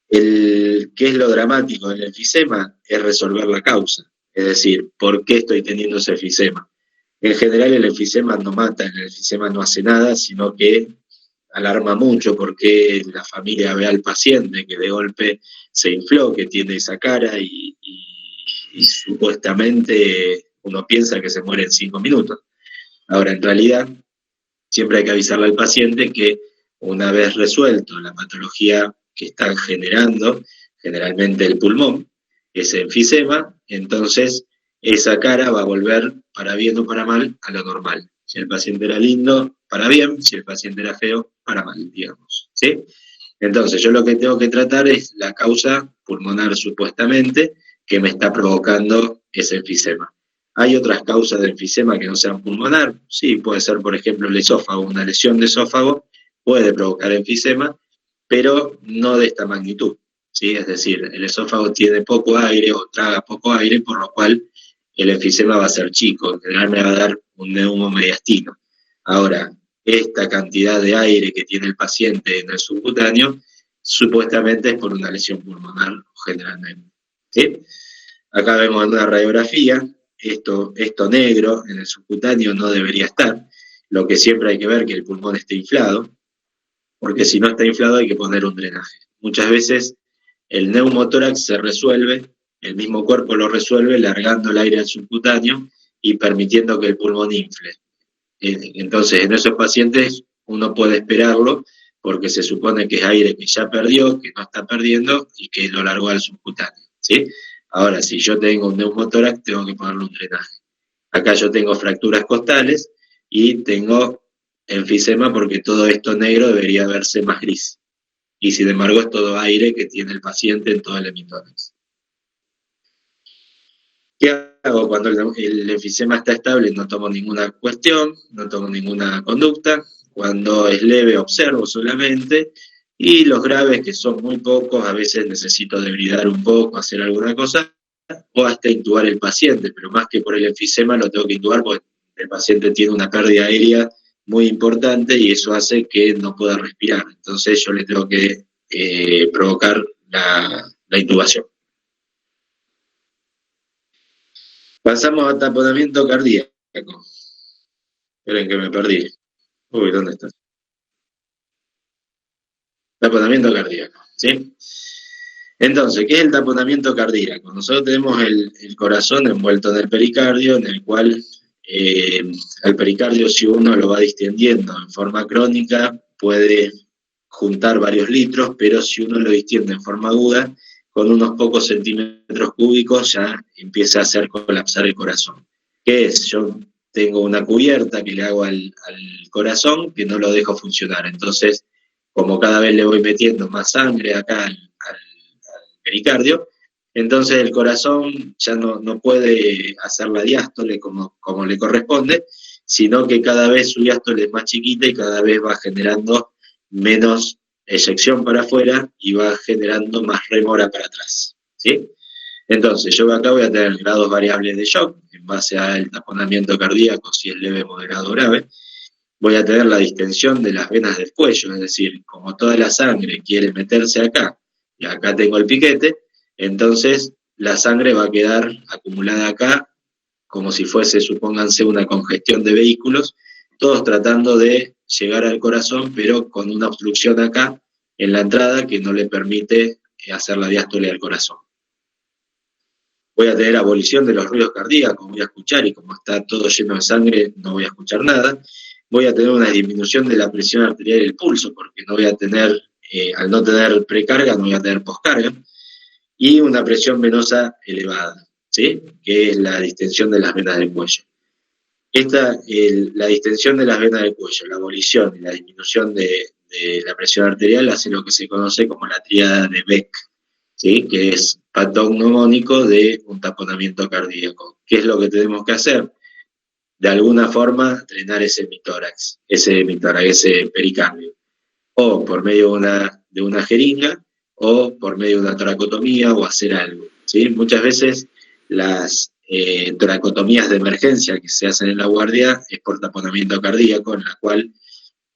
¿Qué es lo dramático del enfisema? Es resolver la causa, es decir, ¿por qué estoy teniendo ese enfisema? En general el enfisema no mata, el enfisema no hace nada, sino que alarma mucho porque la familia ve al paciente que de golpe se infló, que tiene esa cara y supuestamente uno piensa que se muere en 5 minutos. Ahora, en realidad, siempre hay que avisarle al paciente que una vez resuelto la patología que están generando, generalmente el pulmón, ese enfisema, entonces esa cara va a volver para bien o para mal a lo normal. Si el paciente era lindo, para bien; si el paciente era feo, para mal, digamos, ¿sí? Entonces yo lo que tengo que tratar es la causa pulmonar supuestamente que me está provocando ese enfisema. ¿Hay otras causas de enfisema que no sean pulmonar? Sí, puede ser, por ejemplo, el esófago. Una lesión de esófago puede provocar enfisema, pero no de esta magnitud, ¿sí? Es decir, el esófago tiene poco aire o traga poco aire, por lo cual el enfisema va a ser chico, en general me va a dar un neumomediastino. Ahora, esta cantidad de aire que tiene el paciente en el subcutáneo, supuestamente es por una lesión pulmonar generalmente, ¿sí? Acá vemos una radiografía, esto negro en el subcutáneo no debería estar, lo que siempre hay que ver que el pulmón esté inflado, porque si no está inflado hay que poner un drenaje. Muchas veces el neumotórax se resuelve, el mismo cuerpo lo resuelve largando el aire al subcutáneo y permitiendo que el pulmón infle. Entonces, en esos pacientes uno puede esperarlo porque se supone que es aire que ya perdió, que no está perdiendo y que lo largó al subcutáneo, ¿sí? Ahora, si yo tengo un neumotórax, tengo que ponerle un drenaje. Acá yo tengo fracturas costales y tengo enfisema porque todo esto negro debería verse más gris. Y sin embargo es todo aire que tiene el paciente en todo el hemitórax. ¿Qué hago cuando el enfisema está estable? No tomo ninguna cuestión, no tomo ninguna conducta. Cuando es leve observo solamente. Y los graves, que son muy pocos, a veces necesito debridar un poco, hacer alguna cosa, o hasta intubar el paciente, pero más que por el enfisema lo tengo que intubar porque el paciente tiene una pérdida aérea muy importante y eso hace que no pueda respirar. Entonces yo le tengo que provocar la la intubación. Pasamos a taponamiento cardíaco. Esperen que me perdí. Uy, ¿dónde está? Taponamiento cardíaco, ¿sí? Entonces, ¿qué es el taponamiento cardíaco? Nosotros tenemos el corazón envuelto en el pericardio, en el cual el pericardio, si uno lo va distendiendo en forma crónica, puede juntar varios litros, pero si uno lo distiende en forma aguda, con unos pocos centímetros cúbicos ya empieza a hacer colapsar el corazón. ¿Qué es? Yo tengo una cubierta que le hago al corazón que no lo dejo funcionar. Entonces, como cada vez le voy metiendo más sangre acá al pericardio, entonces el corazón ya no puede hacer la diástole como le corresponde, sino que cada vez su diástole es más chiquita y cada vez va generando menos eyección para afuera y va generando más rémora para atrás, ¿sí? Entonces, yo acá voy a tener grados variables de shock en base al taponamiento cardíaco, si es leve, moderado o grave. Voy a tener la distensión de las venas del cuello, es decir, como toda la sangre quiere meterse acá, y acá tengo el piquete, entonces la sangre va a quedar acumulada acá, como si fuese, supónganse, una congestión de vehículos, todos tratando de llegar al corazón, pero con una obstrucción acá en la entrada que no le permite hacer la diástole al corazón. Voy a tener abolición de los ruidos cardíacos, voy a escuchar, y como está todo lleno de sangre, no voy a escuchar nada. Voy a tener una disminución de la presión arterial y el pulso, porque no voy a tener, al no tener precarga, no voy a tener poscarga. Y una presión venosa elevada, ¿sí? Que es la distensión de las venas del cuello. La distensión de las venas del cuello, la abolición y la disminución de la presión arterial hace lo que se conoce como la tríada de Beck, ¿sí? Que es patognomónico de un taponamiento cardíaco. ¿Qué es lo que tenemos que hacer? De alguna forma, drenar ese hemitórax, ese pericardio, o por medio de una jeringa, o por medio de una toracotomía, o hacer algo, ¿sí? Muchas veces las toracotomías de emergencia que se hacen en la guardia es por taponamiento cardíaco, en la cual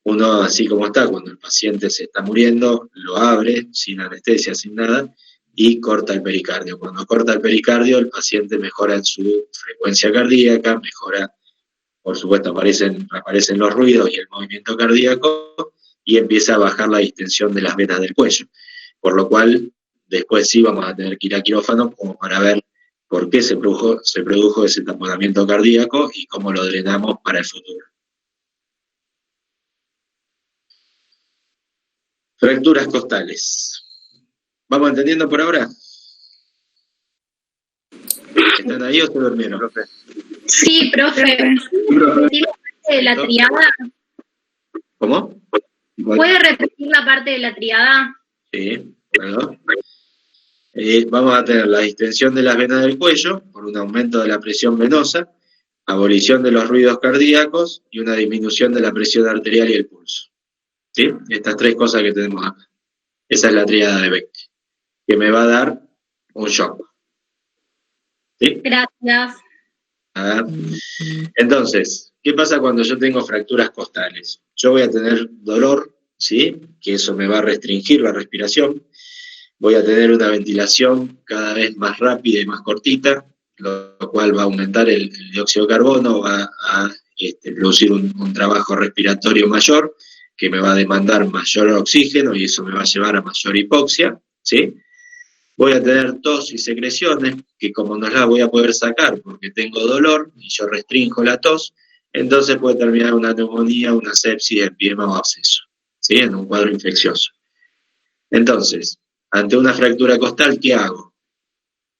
uno, así como está, cuando el paciente se está muriendo, lo abre sin anestesia, sin nada, y corta el pericardio. Cuando corta el pericardio, el paciente mejora en su frecuencia cardíaca, mejora, por supuesto, aparecen los ruidos y el movimiento cardíaco, y empieza a bajar la distensión de las venas del cuello. Por lo cual, después sí vamos a tener que ir a quirófano como para ver por qué se produjo ese taponamiento cardíaco y cómo lo drenamos para el futuro. Fracturas costales. ¿Vamos entendiendo por ahora? ¿Están ahí o se durmieron, profe? Sí, profe. ¿De la triada? ¿Cómo? ¿Puede repetir la parte de la triada? Sí, bueno. Vamos a tener la distensión de las venas del cuello por un aumento de la presión venosa, abolición de los ruidos cardíacos y una disminución de la presión arterial y el pulso. ¿Sí? Estas tres cosas que tenemos acá. Esa es la tríada de Beck, que me va a dar un shock. ¿Sí? Gracias. Entonces, ¿qué pasa cuando yo tengo fracturas costales? Yo voy a tener dolor, ¿sí? Que eso me va a restringir la respiración. Voy a tener una ventilación cada vez más rápida y más cortita, lo cual va a aumentar el dióxido de carbono, va a producir un trabajo respiratorio mayor, que me va a demandar mayor oxígeno y eso me va a llevar a mayor hipoxia, ¿sí? Voy a tener tos y secreciones, que como no las voy a poder sacar porque tengo dolor y yo restringo la tos, entonces puede terminar una neumonía, una sepsis, empiema o absceso, ¿sí? En un cuadro infeccioso. Entonces, ante una fractura costal, ¿qué hago?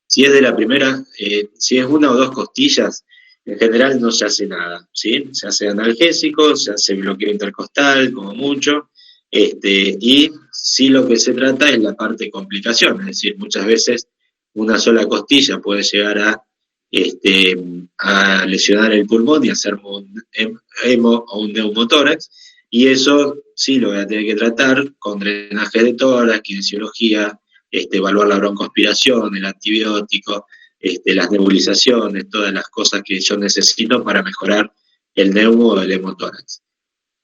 Si es de la primera, si es una o dos costillas, en general no se hace nada, ¿sí? Se hace analgésico, se hace bloqueo intercostal, como mucho, y sí lo que se trata es la parte de complicación, es decir, muchas veces una sola costilla puede llegar a lesionar el pulmón y hacer un hemo o un neumotórax, y eso sí lo voy a tener que tratar con drenaje de tórax, kinesiología, evaluar la broncoaspiración, el antibiótico, las nebulizaciones, todas las cosas que yo necesito para mejorar el neumo o el hemotórax.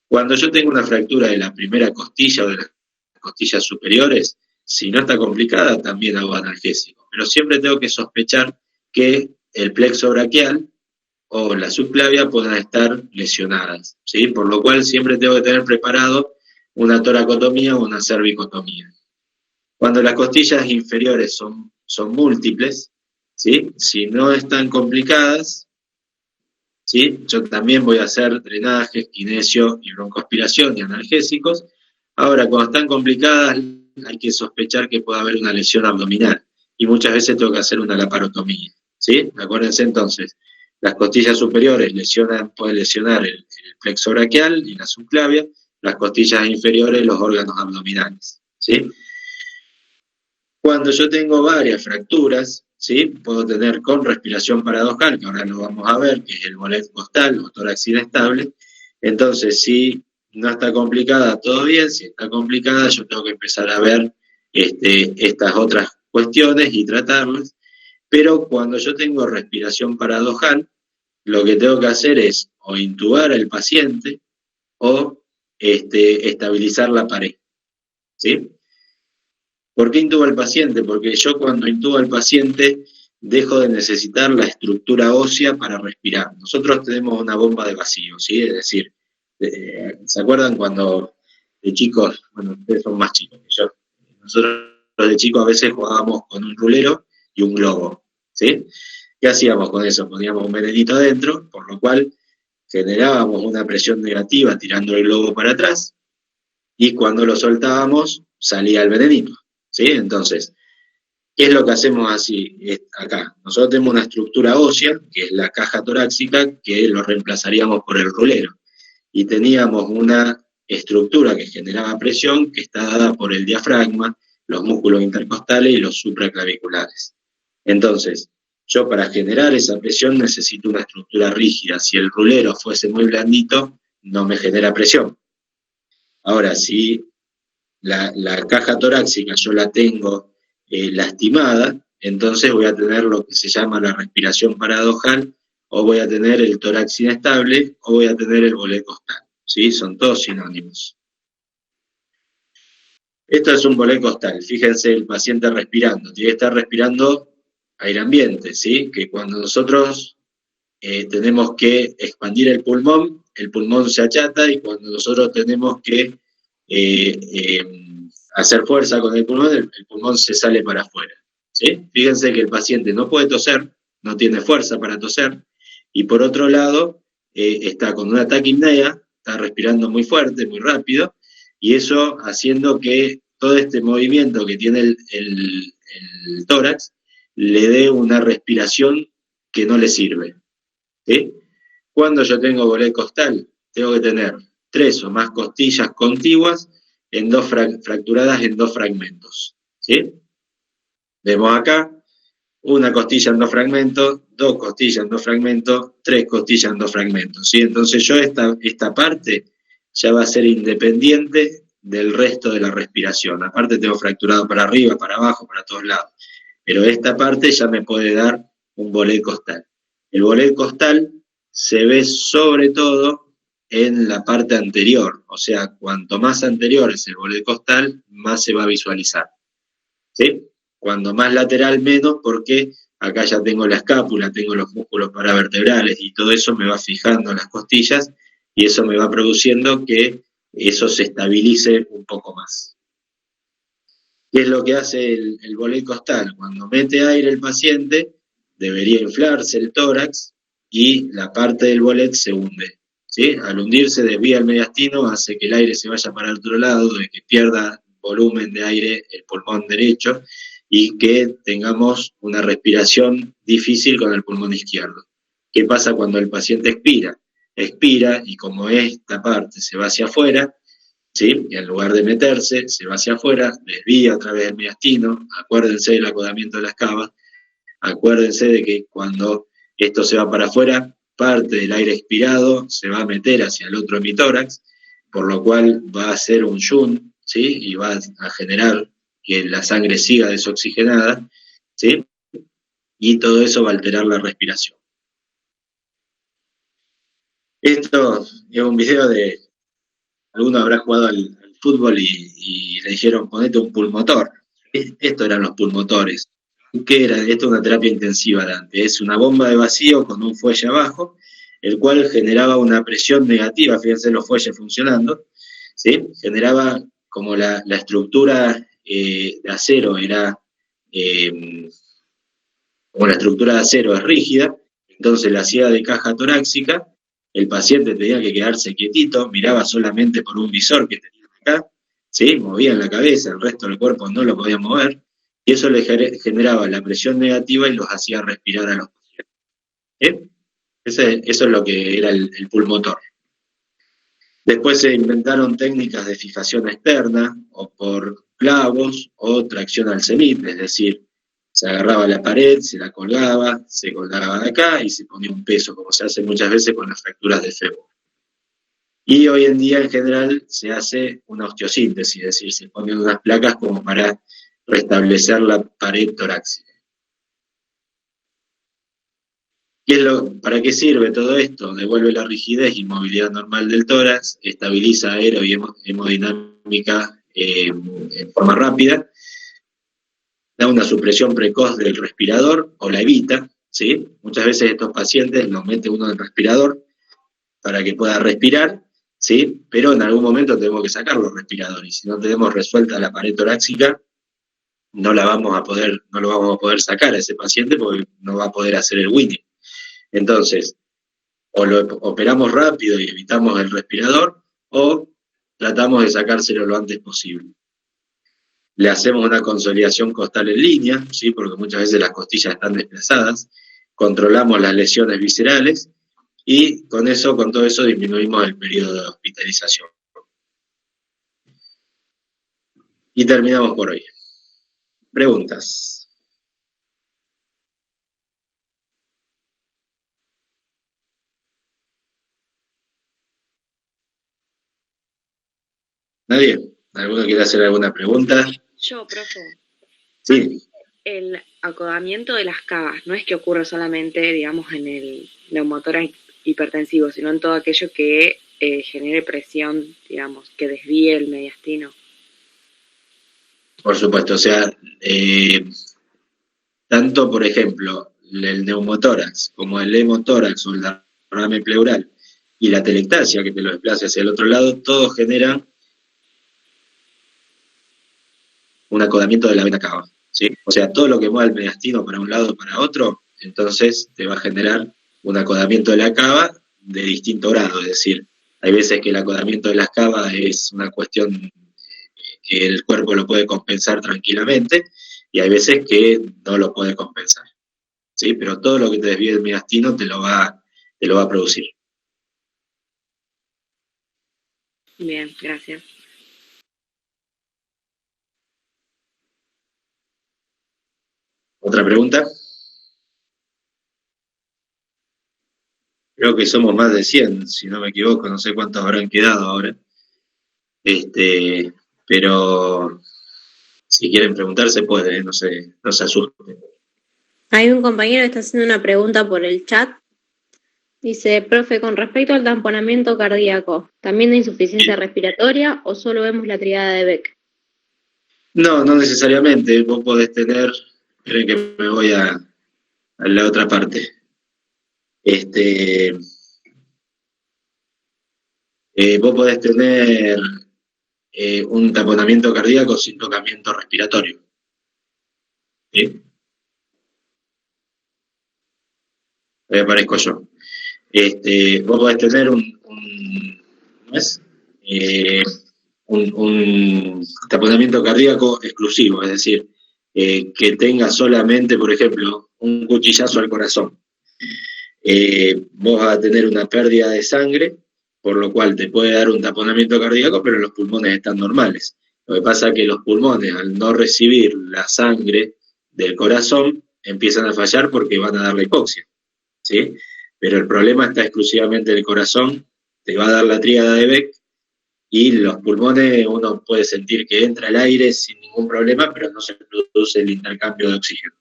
Cuando yo tengo una fractura de la primera costilla o de las costillas superiores, Si no está complicada, también hago analgésico. Pero siempre tengo que sospechar que el plexo braquial o la subclavia puedan estar lesionadas, ¿sí? Por lo cual siempre tengo que tener preparado una toracotomía o una cervicotomía. Cuando las costillas inferiores son múltiples, ¿sí? Si no están complicadas, ¿sí? Yo también voy a hacer drenajes, kinesio y broncoaspiración y analgésicos. Ahora, cuando están complicadas, hay que sospechar que puede haber una lesión abdominal y muchas veces tengo que hacer una laparotomía, ¿sí? Acuérdense entonces, las costillas superiores pueden lesionar el plexo braquial y la subclavia, las costillas inferiores los órganos abdominales, ¿sí? Cuando yo tengo varias fracturas, ¿sí? Puedo tener con respiración paradojal, que ahora lo vamos a ver, que es el bolet costal o tórax inestable. Entonces, si no está complicada, todo bien. Si está complicada, yo tengo que empezar a ver estas otras cuestiones y tratarlas. Pero cuando yo tengo respiración paradojal, lo que tengo que hacer es o intubar al paciente o estabilizar la pared, ¿sí? ¿Por qué intubo al paciente? Porque yo cuando intubo al paciente dejo de necesitar la estructura ósea para respirar. Nosotros tenemos una bomba de vacío, ¿sí? Es decir, ¿se acuerdan cuando de chicos, bueno, ustedes son más chicos que yo, nosotros de chicos a veces jugábamos con un rulero y un globo, ¿sí? ¿Qué hacíamos con eso? Poníamos un venenito adentro, por lo cual generábamos una presión negativa tirando el globo para atrás y cuando lo soltábamos salía el venenito, ¿sí? Entonces, ¿qué es lo que hacemos así acá? Nosotros tenemos una estructura ósea, que es la caja torácica, que lo reemplazaríamos por el rulero. Y teníamos una estructura que generaba presión, que está dada por el diafragma, los músculos intercostales y los supraclaviculares. Entonces, yo para generar esa presión necesito una estructura rígida. Si el rulero fuese muy blandito, no me genera presión. Ahora, si la caja torácica yo la tengo lastimada, entonces voy a tener lo que se llama la respiración paradojal, o voy a tener el tórax inestable, o voy a tener el bolet costal, ¿sí? Son todos sinónimos. Esto es un bolet costal, fíjense el paciente respirando, tiene que estar respirando aire ambiente, ¿sí? Que cuando nosotros tenemos que expandir el pulmón se achata, y cuando nosotros tenemos que hacer fuerza con el pulmón se sale para afuera, ¿sí? Fíjense que el paciente no puede toser, no tiene fuerza para toser, y por otro lado está con una taquipnea, está respirando muy fuerte, muy rápido, y eso haciendo que todo este movimiento que tiene el tórax le dé una respiración que no le sirve, ¿sí? Cuando yo tengo bolet costal, tengo que tener 3 o más costillas contiguas fracturadas en 2 fragmentos, ¿sí? Vemos acá una costilla en 2 fragmentos, 2 costillas en 2 fragmentos, 3 costillas en 2 fragmentos, ¿sí? Entonces yo esta parte ya va a ser independiente del resto de la respiración. Aparte tengo fracturado para arriba, para abajo, para todos lados. Pero esta parte ya me puede dar un bolet costal. El bolet costal se ve sobre todo en la parte anterior, o sea, cuanto más anterior es el bolet costal, más se va a visualizar, ¿sí? Cuando más lateral, menos, porque acá ya tengo la escápula, tengo los músculos paravertebrales y todo eso me va fijando en las costillas y eso me va produciendo que eso se estabilice un poco más. ¿Qué es lo que hace el bolet costal? Cuando mete aire el paciente, debería inflarse el tórax y la parte del bolet se hunde, ¿sí? Al hundirse desvía el mediastino, hace que el aire se vaya para el otro lado, de que pierda volumen de aire el pulmón derecho y que tengamos una respiración difícil con el pulmón izquierdo. ¿Qué pasa cuando el paciente expira? Expira y como esta parte se va hacia afuera, ¿sí? Y en lugar de meterse, se va hacia afuera, desvía a través del mediastino, acuérdense del acodamiento de las cavas, acuérdense de que cuando esto se va para afuera, parte del aire expirado se va a meter hacia el otro hemitórax, por lo cual va a hacer un shunt, ¿sí? Y va a generar que la sangre siga desoxigenada, ¿sí? Y todo eso va a alterar la respiración. Esto es un video de... Alguno habrá jugado al fútbol y le dijeron ponete un pulmotor. Esto eran los pulmotores. ¿Qué era? Esto es una terapia intensiva, Dante. Es una bomba de vacío con un fuelle abajo, el cual generaba una presión negativa, fíjense los fuelles funcionando, ¿sí? Generaba como la estructura de acero era, como la estructura de acero es rígida, entonces la hacía de caja torácica, el paciente tenía que quedarse quietito, miraba solamente por un visor que tenía acá, ¿sí? Movían la cabeza, el resto del cuerpo no lo podía mover, y eso le generaba la presión negativa y los hacía respirar a los pacientes. ¿Eh? Eso es lo que era el pulmotor. Después se inventaron técnicas de fijación externa, o por clavos, o tracción al cenit, es decir, se agarraba la pared, se la colgaba, se colgaba de acá y se ponía un peso, como se hace muchas veces con las fracturas de fémur. Y hoy en día, en general, se hace una osteosíntesis, es decir, se ponen unas placas como para restablecer la pared torácica. ¿Para qué sirve todo esto? Devuelve la rigidez y movilidad normal del tórax, estabiliza aero y hemodinámica en forma rápida, da una supresión precoz del respirador o la evita, ¿sí? Muchas veces estos pacientes los mete uno en el respirador para que pueda respirar, ¿sí? Pero en algún momento tenemos que sacar los respiradores, y si no tenemos resuelta la pared torácica, no lo vamos a poder sacar a ese paciente porque no va a poder hacer el winning. Entonces, o lo operamos rápido y evitamos el respirador, o tratamos de sacárselo lo antes posible. Le hacemos una consolidación costal en línea, ¿sí? Porque muchas veces las costillas están desplazadas, controlamos las lesiones viscerales, y con todo eso disminuimos el periodo de hospitalización. Y terminamos por hoy. Preguntas. ¿Nadie? ¿Alguno quiere hacer alguna pregunta? Yo, profe. Sí. El acodamiento de las cavas no es que ocurra solamente, digamos, en el neumotórax hipertensivo, sino en todo aquello que genere presión, digamos, que desvíe el mediastino. Por supuesto, o sea, tanto, por ejemplo, el neumotórax como el hemotórax o el derrame pleural y la telectasia que te lo desplace hacia el otro lado, todos generan un acodamiento de la vena cava, ¿sí? O sea, todo lo que mueva el mediastino para un lado o para otro, entonces te va a generar un acodamiento de la cava de distinto grado, es decir, hay veces que el acodamiento de las cavas es una cuestión que el cuerpo lo puede compensar tranquilamente, y hay veces que no lo puede compensar, ¿sí? Pero todo lo que te desvíe el mediastino te lo va a producir. Bien, gracias. ¿Otra pregunta? Creo que somos más de 100, si no me equivoco, no sé cuántos habrán quedado ahora. Pero si quieren preguntar se puede, no se asusten. Hay un compañero que está haciendo una pregunta por el chat. Dice, profe, con respecto al tamponamiento cardíaco, ¿también de insuficiencia respiratoria o solo vemos la triada de Beck? No necesariamente. Vos podés tener, esperen que me voy a la otra parte. Vos podés tener un taponamiento cardíaco sin tocamiento respiratorio. ¿Sí? Ahí aparezco yo. Vos podés tener un taponamiento cardíaco exclusivo, es decir, que tenga solamente, por ejemplo, un cuchillazo al corazón. Vos vas a tener una pérdida de sangre, por lo cual te puede dar un taponamiento cardíaco, pero los pulmones están normales. Lo que pasa es que los pulmones, al no recibir la sangre del corazón, empiezan a fallar porque van a dar la hipoxia, ¿sí? Pero el problema está exclusivamente en el corazón, te va a dar la tríada de Beck, y los pulmones uno puede sentir que entra el aire sin ningún problema, pero no se produce el intercambio de oxígeno.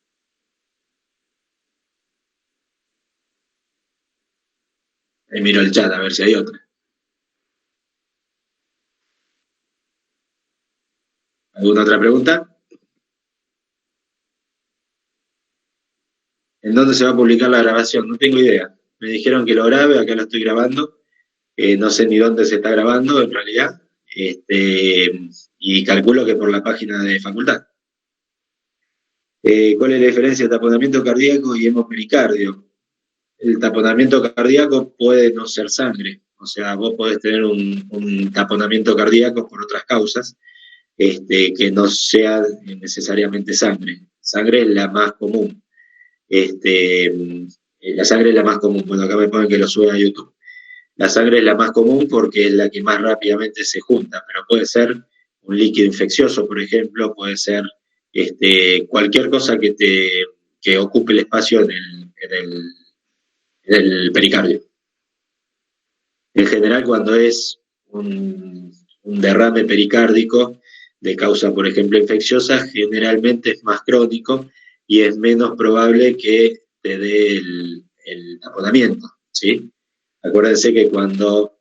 Ahí miro el chat a ver si hay otra. ¿Alguna otra pregunta? ¿En dónde se va a publicar la grabación? No tengo idea. Me dijeron que lo grabe, acá lo estoy grabando. No sé ni dónde se está grabando, en realidad. Y calculo que por la página de facultad. ¿Cuál es la diferencia de taponamiento cardíaco y hemopericardio? El taponamiento cardíaco puede no ser sangre. O sea, vos podés tener un taponamiento cardíaco por otras causas, que no sea necesariamente sangre. Sangre es la más común. La sangre es la más común. Bueno, acá me ponen que lo sube a YouTube. La sangre es la más común porque es la que más rápidamente se junta, pero puede ser un líquido infeccioso, por ejemplo, puede ser cualquier cosa que ocupe el espacio en el pericardio. En general, cuando es un derrame pericárdico de causa, por ejemplo, infecciosa, generalmente es más crónico y es menos probable que te dé el taponamiento, ¿sí? Acuérdense que cuando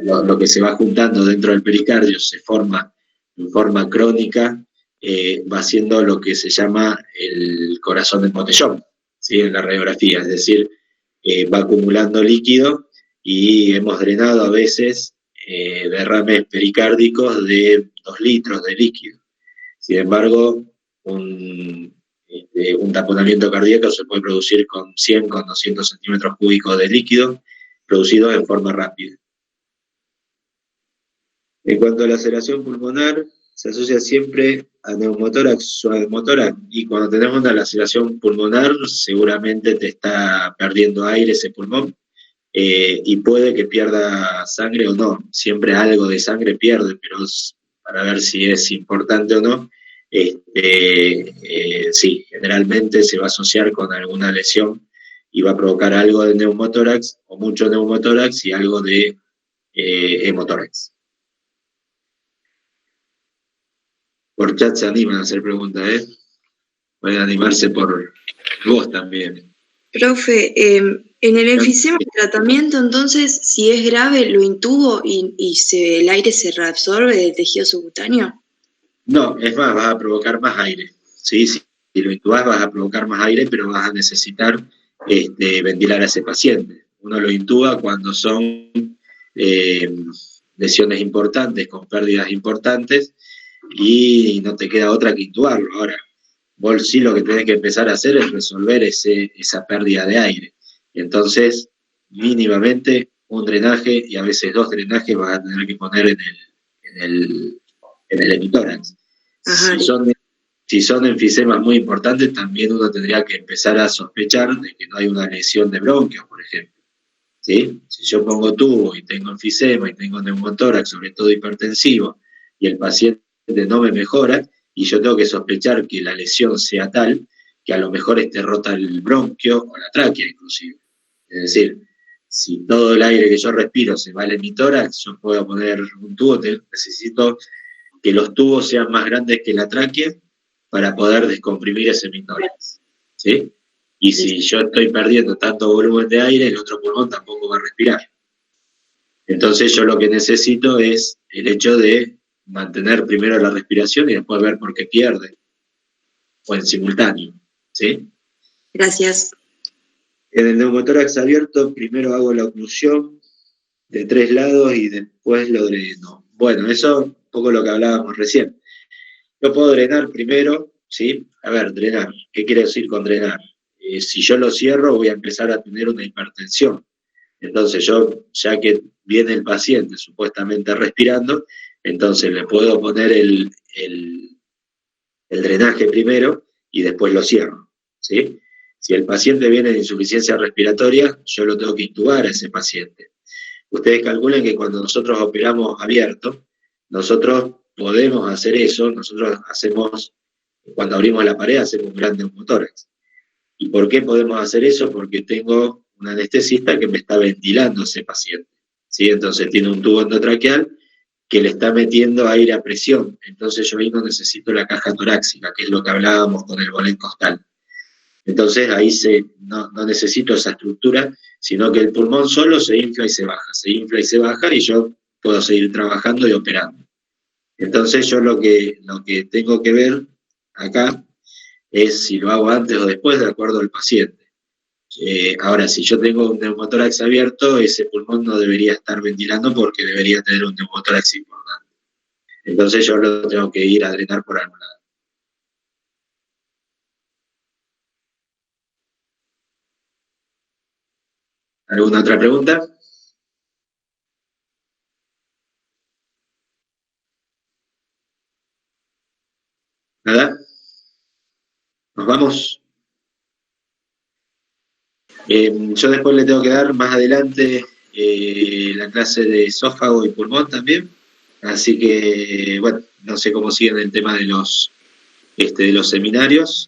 lo que se va juntando dentro del pericardio se forma en forma crónica, va siendo lo que se llama el corazón del botellón, ¿sí? En la radiografía, es decir, va acumulando líquido y hemos drenado a veces derrames pericárdicos de 2 litros de líquido. Sin embargo, un taponamiento cardíaco se puede producir con 100, con 200 centímetros cúbicos de líquido, producidos en forma rápida. En cuanto a la aceleración pulmonar, se asocia siempre a neumotórax o a hemotórax, y cuando tenemos una laceración pulmonar, seguramente te está perdiendo aire ese pulmón, y puede que pierda sangre o no. Siempre algo de sangre pierde, pero para ver si es importante o no, sí, generalmente se va a asociar con alguna lesión y va a provocar algo de neumotórax o mucho neumotórax y algo de hemotórax. Por chat se animan a hacer preguntas, pueden animarse por voz también. Profe, en el enfisema de tratamiento, entonces, si es grave, lo intubo y el aire se reabsorbe del tejido subcutáneo. No, es más, vas a provocar más aire. ¿Sí? Si lo intubás vas a provocar más aire, pero vas a necesitar ventilar a ese paciente. Uno lo intuba cuando son lesiones importantes, con pérdidas importantes, y no te queda otra que intubarlo. Ahora, vos sí lo que tenés que empezar a hacer es resolver esa pérdida de aire. Entonces, mínimamente, un drenaje y a veces 2 drenajes vas a tener que poner en el hemitórax. Si son enfisemas muy importantes, también uno tendría que empezar a sospechar de que no hay una lesión de bronquios, por ejemplo. ¿Sí? Si yo pongo tubo y tengo enfisema y tengo neumotórax, sobre todo hipertensivo, y el paciente no me mejora, y yo tengo que sospechar que la lesión sea tal que a lo mejor rota el bronquio o la tráquea inclusive. Es decir, si todo el aire que yo respiro se va al hemitórax, yo puedo poner un tubo, necesito que los tubos sean más grandes que la tráquea para poder descomprimir ese hemitórax, ¿sí? Y si yo estoy perdiendo tanto volumen de aire, el otro pulmón tampoco va a respirar. Entonces yo lo que necesito es el hecho de mantener primero la respiración y después ver por qué pierde, o en simultáneo, ¿sí? Gracias. En el neumotórax abierto, primero hago la oclusión de 3 lados y después lo dreno. Bueno, eso es un poco lo que hablábamos recién. Yo puedo drenar primero, ¿sí? A ver, drenar. ¿Qué quiere decir con drenar? Si yo lo cierro, voy a empezar a tener una hipertensión. Entonces yo, ya que viene el paciente supuestamente respirando, entonces le puedo poner el drenaje primero y después lo cierro, ¿sí? Si el paciente viene de insuficiencia respiratoria, yo lo tengo que intubar a ese paciente. Ustedes calculen que cuando nosotros operamos abierto, nosotros podemos hacer eso, nosotros hacemos, cuando abrimos la pared, hacemos un gran neumotórax. ¿Y por qué podemos hacer eso? Porque tengo un anestesista que me está ventilando a ese paciente, ¿sí? Entonces tiene un tubo endotraqueal que le está metiendo aire a presión. Entonces yo ahí no necesito la caja torácica, que es lo que hablábamos con el bolet costal. Entonces ahí no necesito esa estructura, sino que el pulmón solo se infla y se baja, y yo puedo seguir trabajando y operando. Entonces yo lo que tengo que ver acá es si lo hago antes o después de acuerdo al paciente. Ahora, si yo tengo un neumotórax abierto, ese pulmón no debería estar ventilando porque debería tener un neumotórax importante. Entonces yo lo tengo que ir a drenar por algún lado. ¿Alguna otra pregunta? ¿Nada? ¿Nos vamos? Yo después le tengo que dar más adelante la clase de esófago y pulmón también. Así que, bueno, no sé cómo siguen el tema de los seminarios.